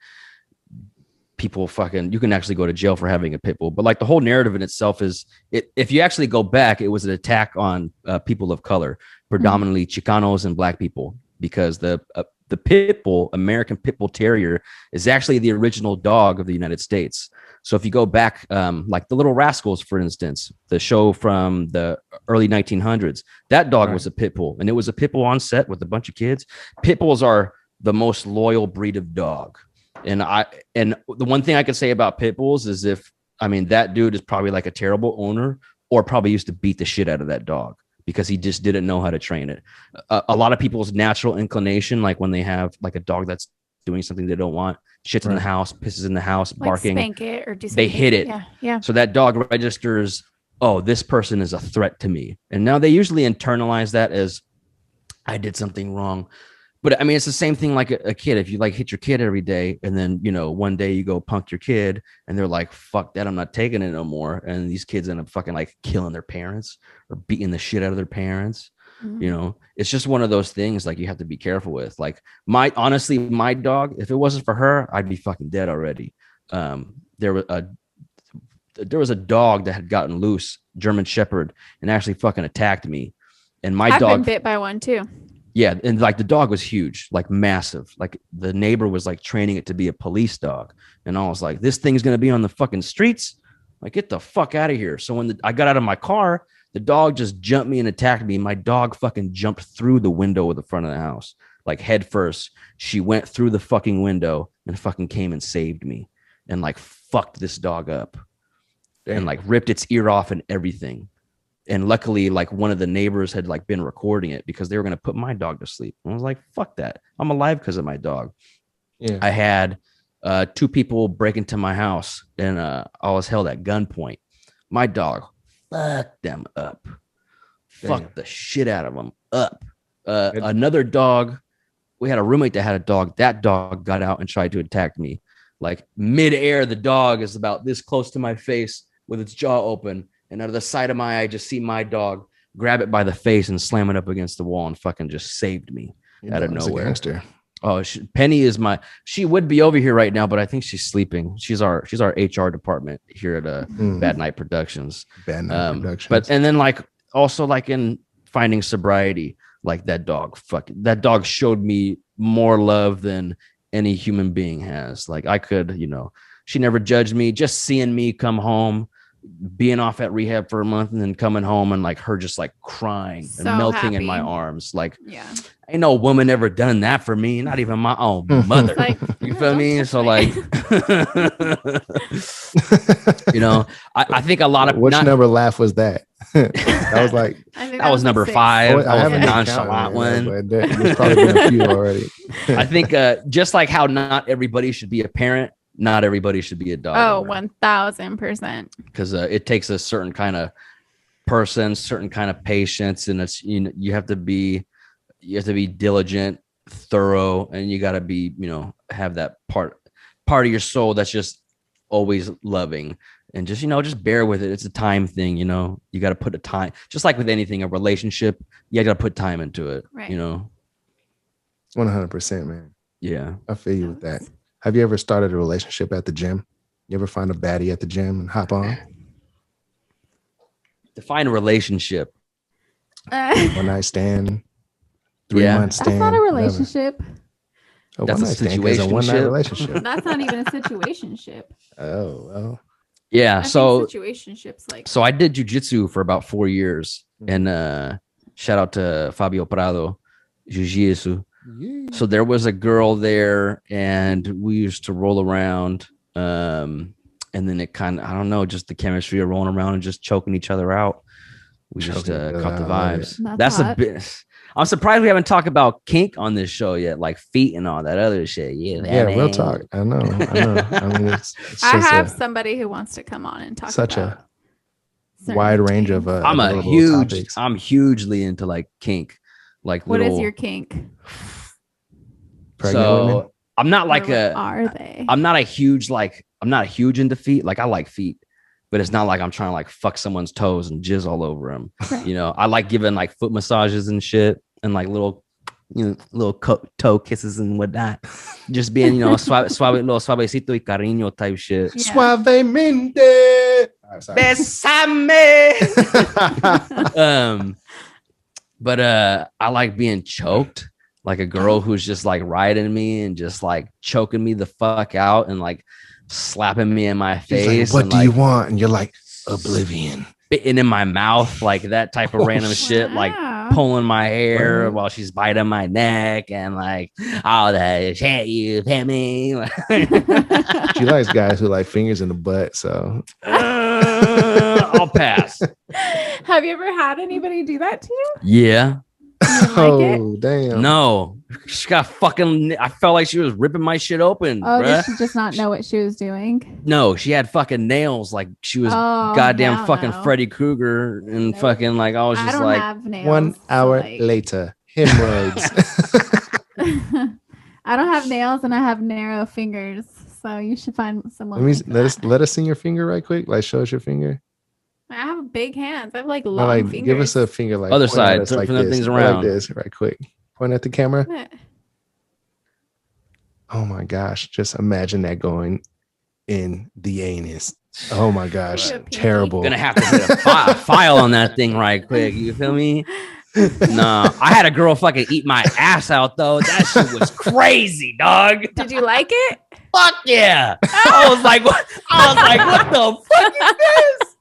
people fucking, you can actually go to jail for having a pit bull. But like the whole narrative in itself is, if you actually go back, it was an attack on people of color, predominantly Chicanos and black people, because the pit bull, American pit bull terrier, is actually the original dog of the United States. So if you go back, like the Little Rascals, for instance, the show from the early 1900s, that dog was a pit bull, and it was a pit bull on set with a bunch of kids. Pit bulls are the most loyal breed of dog. And the one thing I could say about pit bulls is that dude is probably like a terrible owner, or probably used to beat the shit out of that dog because he just didn't know how to train it. A lot of people's natural inclination, like when they have like a dog that's doing something they don't want, shits in the house, pisses in the house, like barking, spank it or do something. They hit it. Yeah. So that dog registers, oh, this person is a threat to me. And now they usually internalize that as, I did something wrong. But I mean, it's the same thing like a kid. If you like hit your kid every day, and then, one day you go punk your kid and they're like, fuck that, I'm not taking it no more. And these kids end up fucking like killing their parents or beating the shit out of their parents. It's just one of those things like you have to be careful with. Like my dog, if it wasn't for her, I'd be fucking dead already. There was a dog that had gotten loose, German Shepherd, and actually fucking attacked me. And I've been bit by one too. Yeah, and like the dog was huge, like massive. Like the neighbor was like training it to be a police dog, and I was like, "This thing's gonna be on the fucking streets. Like, get the fuck out of here!" So when I got out of my car, the dog just jumped me and attacked me. My dog fucking jumped through the window of the front of the house, like head first. She went through the fucking window and fucking came and saved me, and like fucked this dog up, and like ripped its ear off and everything. And luckily, like one of the neighbors had like been recording it because they were going to put my dog to sleep. And I was like, fuck that. I'm alive because of my dog. Yeah. I had 2 people break into my house, and I was held at gunpoint. My dog fucked them up. Fucked the shit out of them up. Another dog, we had a roommate that had a dog. That dog got out and tried to attack me. Like midair, the dog is about this close to my face with its jaw open. And out of the side of my eye, I just see my dog grab it by the face and slam it up against the wall and fucking just saved me out of nowhere. Oh, Penny is she would be over here right now, but I think she's sleeping. She's our HR department here at Bad Night Productions. But and then like also like in finding sobriety, like that dog showed me more love than any human being has. Like I could, she never judged me. Just seeing me come home, being off at rehab for a month and then coming home and like her just like crying and melting in my arms. Like, ain't no woman ever done that for me. Not even my own mother. Like, you feel me? So like, I think a lot of which number laugh was that? That was like, that was number 5. I have a nonchalant one. There's probably been a few already. I think just like how not everybody should be a parent, not everybody should be a dog. Oh, 1000%. Because it takes a certain kind of person, certain kind of patience, and it's you have to be diligent, thorough, and you got to be have that part of your soul that's just always loving, and just bear with it. It's a time thing, you got to put a time, just like with anything, a relationship, you got to put time into it, right. 100%, man. Yeah, I feel you with that. Have you ever started a relationship at the gym? You ever find a baddie at the gym and hop on? Define a relationship. 1 night stand, 3 month stand. That's not a relationship. That's a situation. 1 night relationship. That's not even a situationship. Oh, well. Yeah. So situationships like. So I did jujitsu for about 4 years, and shout out to Fabio Prado, Jiu-Jitsu. Yeah. So there was a girl there, and we used to roll around, and then it kind of, I don't know, just the chemistry of rolling around and just choking each other out. We just caught the vibes. That's a bit. I'm surprised we haven't talked about kink on this show yet, like feet and all that other shit. Yeah, we'll talk. I know. I mean, it's I have somebody who wants to come on and talk such about a wide range of. I'm hugely into like kink. Like, what is your kink? So I'm not like are they? I'm not huge into feet. Like I like feet, but it's not like I'm trying to like fuck someone's toes and jizz all over them. Right. I like giving like foot massages and shit and like little little toe kisses and whatnot. Just being, suavecito y cariño type shit. Yeah. Suavemente. Besame. But I like being choked, like a girl who's just like riding me and just like choking me the fuck out and like slapping me in my face. Like, what do you want? And you're like, oblivion. Spitting in my mouth, like that type of random shit, like pulling my hair while she's biting my neck and like, oh, that shit you hit me. She likes guys who like fingers in the butt, so I'll pass. Have you ever had anybody do that to you? Yeah. Oh, damn. No, she got fucking. I felt like she was ripping my shit open. Oh, did she just not know what she was doing? No, she had fucking nails like she was goddamn fucking Freddy Krueger and fucking like I was just like have nails, 1 hour later, hemorrhoids. I don't have nails and I have narrow fingers, so you should find someone. Let us see your finger right quick. Like, show us your finger. I have big hands. I have like long fingers. Give us a finger, like other side. Turn like things around. Like this, right quick. Point at the camera. Oh my gosh! Just imagine that going in the anus. Oh my gosh! Terrible. Gonna have to hit a file on that thing right quick. You feel me? No, I had a girl fucking eat my ass out though. That shit was crazy, dog. Did you like it? Fuck yeah! I was like, what? What the fuck is this?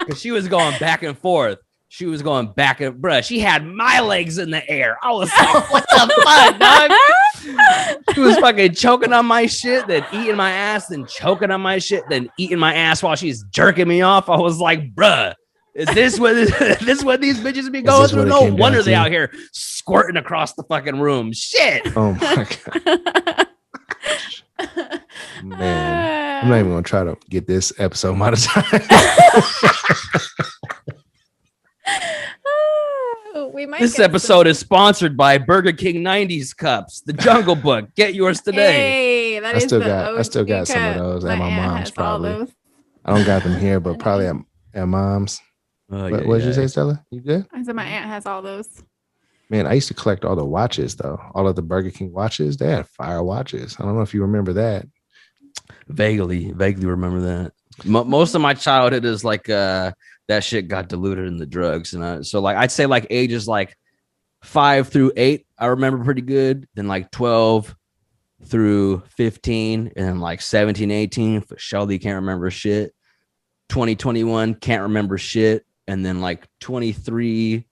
Because she was going back and forth. She was going back and bruh. She had my legs in the air. I was like, what the fuck, dog? She was fucking choking on my shit, then eating my ass, then choking on my shit, then eating my ass while she's jerking me off. I was like, bruh, is this what these bitches be going through? No wonder they out here squirting across the fucking room. Shit. Oh my god. Man, I'm not even gonna try to get this episode monetized. This episode is sponsored by Burger King 90s cups, the Jungle Book. Get yours today. Hey, I still got some of those at my mom's probably. I don't got them here, but probably at mom's. What did you say, Stella? You good? I said my aunt has all those. Man, I used to collect all the watches though. All of the Burger King watches. They had fire watches. I don't know if you remember that. Vaguely remember that. Most of my childhood is like that shit got diluted in the drugs, and so like I'd say like ages like 5 through 8 I remember pretty good. Then like 12 through 15, and then like 17, 18 for Shelly can't remember shit. 20, 21 can't remember shit, and then like 23,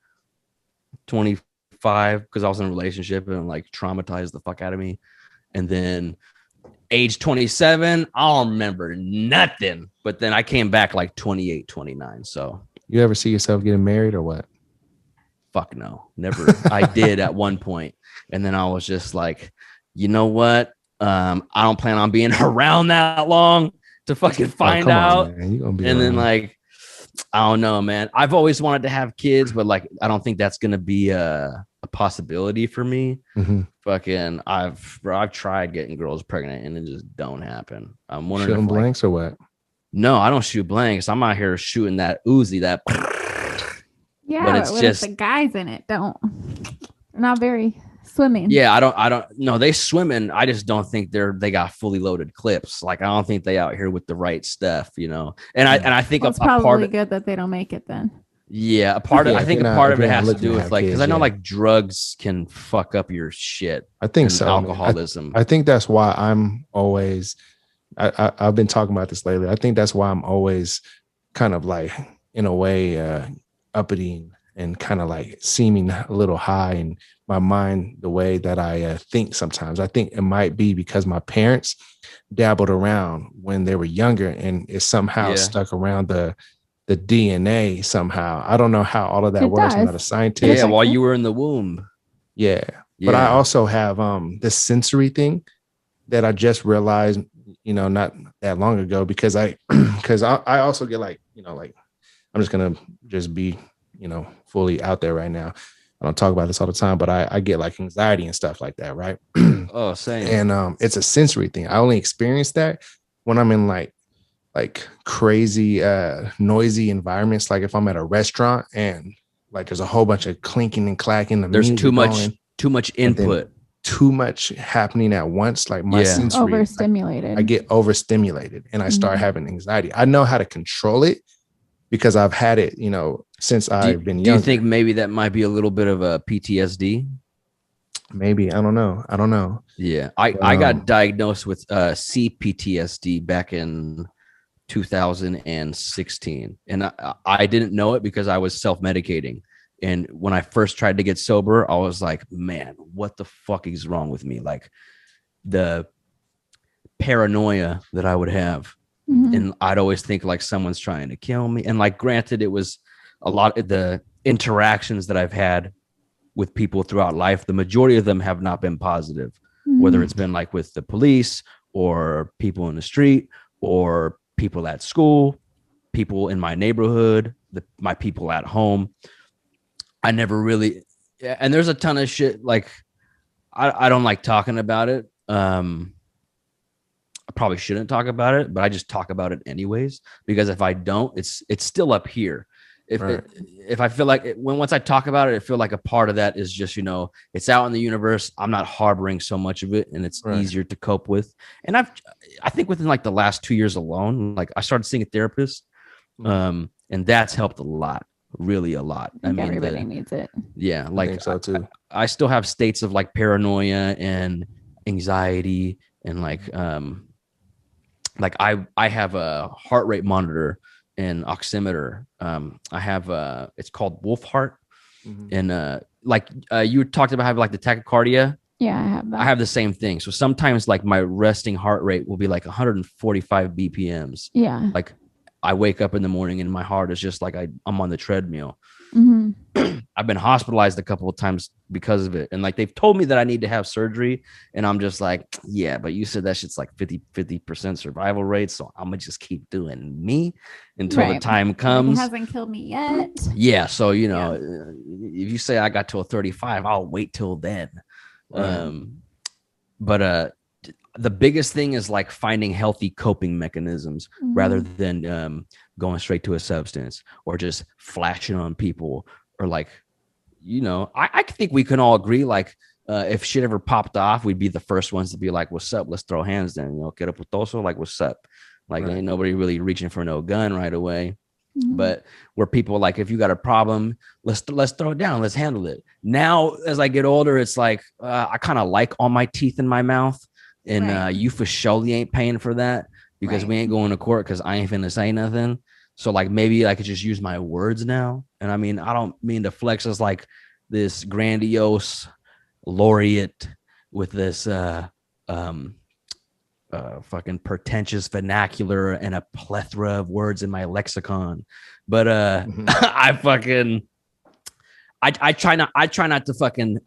25 because I was in a relationship and like traumatized the fuck out of me, and then age 27, I don't remember nothing. But then I came back like 28, 29. So you ever see yourself getting married or what? Fuck no, never. I did at one point, and then I was just like, you know what? I don't plan on being around that long to fucking find out. On, you gonna be and around. then like, I don't know, man. I've always wanted to have kids, but like, I don't think that's gonna be a possibility for me. Mm-hmm. Fucking, I've tried getting girls pregnant and it just don't happen. I'm wondering shooting if, like, blanks or what? No, I don't shoot blanks. I'm out here shooting that Uzi, that. Yeah, but it's just the guys in it don't. They're not very swimming. Yeah, I don't. No, they swimming. I just don't think they got fully loaded clips. Like I don't think they out here with the right stuff, you know. And I think it's probably good that they don't make it then. Yeah, I think a part of it has to do with like, because I know like drugs can fuck up your shit. I think so. Alcoholism. I think that's why I'm always. I've been talking about this lately. I think that's why I'm always kind of like, in a way, uppity and kind of like seeming a little high in my mind, the way that I think sometimes. I think it might be because my parents dabbled around when they were younger and it somehow stuck around the DNA somehow. I don't know how all of that works. I'm not a scientist. Yeah, while you were in the womb. Yeah. But I also have this sensory thing that I just realized, you know, not that long ago, because I also get like, you know, like I'm just gonna just be, you know, fully out there right now. I don't talk about this all the time, but I get like anxiety and stuff like that, right? Oh, same. And it's a sensory thing. I only experience that when I'm in like crazy noisy environments. Like if I'm at a restaurant and like there's a whole bunch of clinking and clacking, there's too much too much input, too much happening at once. Like my sensory, overstimulated. I get overstimulated and I start having anxiety. I know how to control it because I've had it, you know, since I've been younger. Do you think maybe that might be a little bit of a PTSD? Maybe. I don't know. Yeah. I got diagnosed with Cptsd back in 2016. And I didn't know it because I was self-medicating. And when I first tried to get sober, I was like, man, what the fuck is wrong with me? Like the paranoia that I would have. And I'd always think like someone's trying to kill me. And like, granted, it was a lot of the interactions that I've had with people throughout life. The majority of them have not been positive, whether it's been like with the police or people in the street or people at school, people in my neighborhood, my people at home. I never really, and there's a ton of shit. Like I don't like talking about it. I probably shouldn't talk about it, but I just talk about it anyways, because if I don't, it's still up here. If I feel like once I talk about it, I feel like a part of that is just, you know, it's out in the universe. I'm not harboring so much of it and it's easier to cope with. And I think within like the last 2 years alone, like I started seeing a therapist and that's helped a lot, really a lot. I mean, everybody needs it. Yeah. Like I think so too. I still have states of like paranoia and anxiety and like I have a heart rate monitor and oximeter. I have it's called Wolf Heart. And you talked about having like the tachycardia. Yeah, I have that. I have the same thing. So sometimes like my resting heart rate will be like 145 BPMs. Yeah. Like I wake up in the morning and my heart is just like I'm on the treadmill. I've been hospitalized a couple of times because of it. And like they've told me that I need to have surgery. And I'm just like, yeah, but you said that shit's like 50% survival rate. So I'm gonna just keep doing me until the time comes. It hasn't killed me yet. Yeah. So, you know, if you say I got till 35, I'll wait till then. But the biggest thing is like finding healthy coping mechanisms rather than going straight to a substance or just flashing on people or like, you know, I think we can all agree, like, if shit ever popped off, we'd be the first ones to be like, what's up? Let's throw hands then, you know, get up with Toso, like, what's up? Like, ain't nobody really reaching for no gun right away. But where people like, if you got a problem, let's throw it down. Let's handle it. Now, as I get older, it's like, I kind of like all my teeth in my mouth. And you for surely ain't paying for that because we ain't going to court because I ain't finna say nothing. So like maybe I could just use my words now. And I mean, I don't mean to flex as like this grandiose laureate with this fucking pretentious vernacular and a plethora of words in my lexicon. But I try not to fucking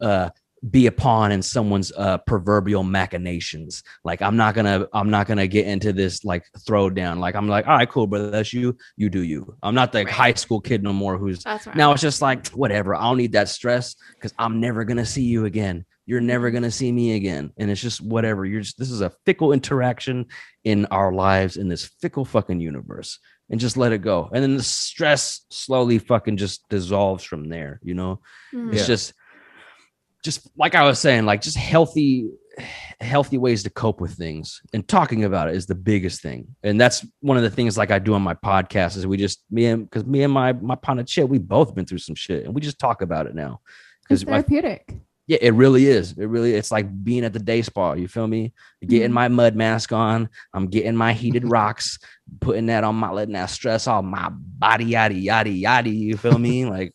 be a pawn in someone's proverbial machinations. Like I'm not gonna get into this like throwdown. Like I'm like, all right, cool, brother, that's you do you. I'm not the high school kid no more who's now it's just like whatever. I don't need that stress because I'm never gonna see you again. You're never gonna see me again. And it's just whatever. This is a fickle interaction in our lives in this fickle fucking universe. And just let it go. And then the stress slowly fucking just dissolves from there, you know? It's just like I was saying, like just healthy ways to cope with things, and talking about it is the biggest thing. And that's one of the things like I do on my podcast is me and my partner Chip, we both been through some shit and we just talk about it now. It's therapeutic. Yeah, it really is. It's like being at the day spa. You feel me? Getting my mud mask on. I'm getting my heated rocks, putting that on letting that stress off my body, yada, yada, yada. You feel me? Like,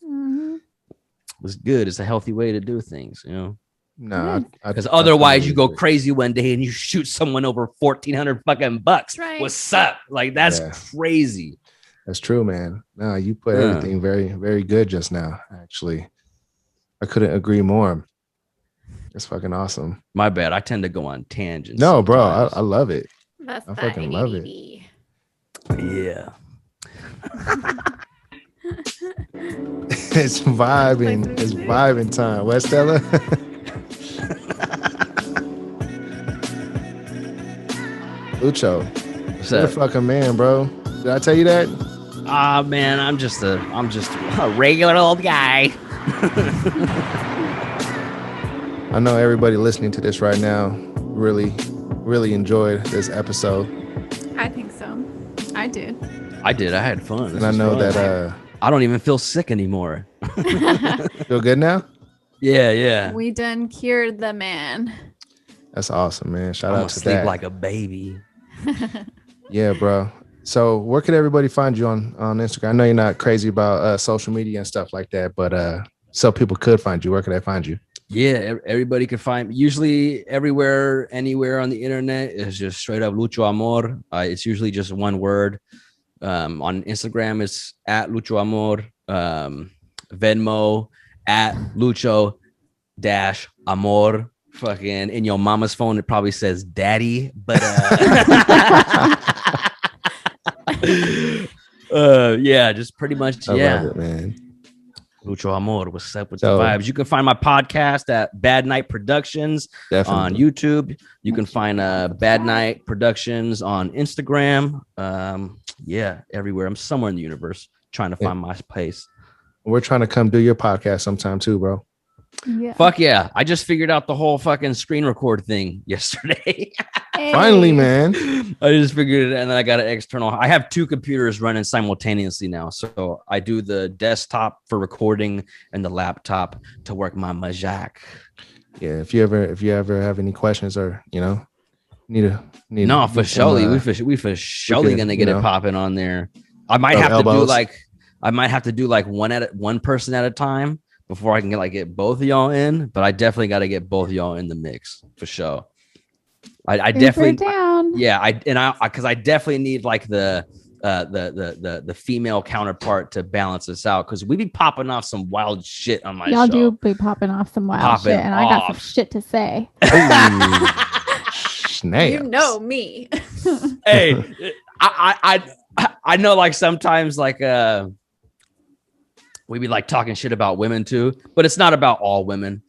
it's good. It's a healthy way to do things, you know? No, because otherwise you go crazy one day and you shoot someone over $1,400 fucking bucks. Right. What's up? Like, that's crazy. That's true, man. No, you put everything very, very good just now. Actually, I couldn't agree more. It's fucking awesome. My bad. I tend to go on tangents. No, bro, I love it. I fucking love it. Yeah. It's vibing. It's vibing time. What, Stella? Lucho, you're a fucking man, bro. Did I tell you that? Man, I'm just a regular old guy. I know everybody listening to this right now really enjoyed this episode. I think so. I did. I had fun. And I know that I don't even feel sick anymore. Feel good now? Yeah. We done cured the man. That's awesome, man. Shout out to sleep that. like a baby. Yeah, bro. So where could everybody find you on Instagram? I know you're not crazy about social media and stuff like that, but so people could find you. Where could I find you? Yeah, everybody can find me. Usually everywhere, anywhere on the internet is just straight up Lucho Amor. It's usually just one word. On Instagram, it's at Lucho Amor. Venmo at Lucho-Amor. Fucking in your mama's phone, it probably says daddy, but yeah, just pretty much. I love it, man. Lucho Amor, what's up with the vibes? You can find my podcast at Bad Night Productions on YouTube. You can find Bad Night Productions on Instagram. Yeah, everywhere. I'm somewhere in the universe trying to find my place. We're trying to come do your podcast sometime too, bro. Yeah. Fuck yeah. I just figured out the whole fucking screen record thing yesterday. Hey. Finally, man. I just figured it, and then I got an external. I have two computers running simultaneously now. So I do the desktop for recording and the laptop to work my majak. Yeah, if you ever have any questions or need no, for surely we for surely gonna get it popping on there. I might have to do like one person at a time before I can get both of y'all in, but I definitely got to get both of y'all in the mix for sure. I definitely because I definitely need like the female counterpart to balance us out, because we be popping off some wild shit on my show. Y'all do be popping off some wild shit, and I got some shit to say. You know me. Hey, I know, like sometimes like we be like talking shit about women too, but it's not about all women.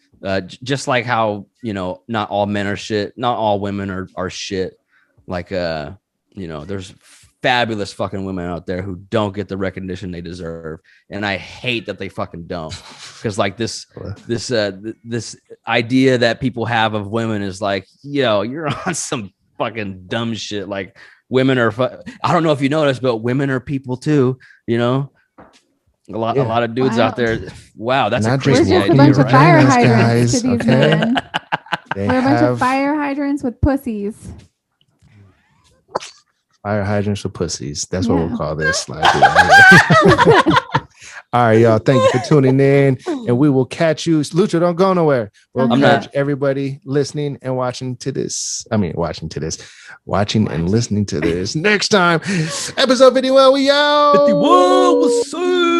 Just like how, not all men are shit, not all women are shit. Like, there's fabulous fucking women out there who don't get the recognition they deserve. And I hate that they fucking don't. Because like this idea that people have of women is like, yo, you're on some fucking dumb shit. Like women are, I don't know if you noticed, but women are people too, A lot of dudes out there. Wow, that's a crazy idea. We're just a bunch of fire hydrants guys, to these men. We're a bunch of fire hydrants with pussies. Fire hydrants with pussies. That's what we'll call this. All right, y'all. Thank you for tuning in, and we will catch you. Lucho, don't go nowhere. We'll catch everybody listening and watching and listening to this next time. Episode 51. We out. 51. What's up?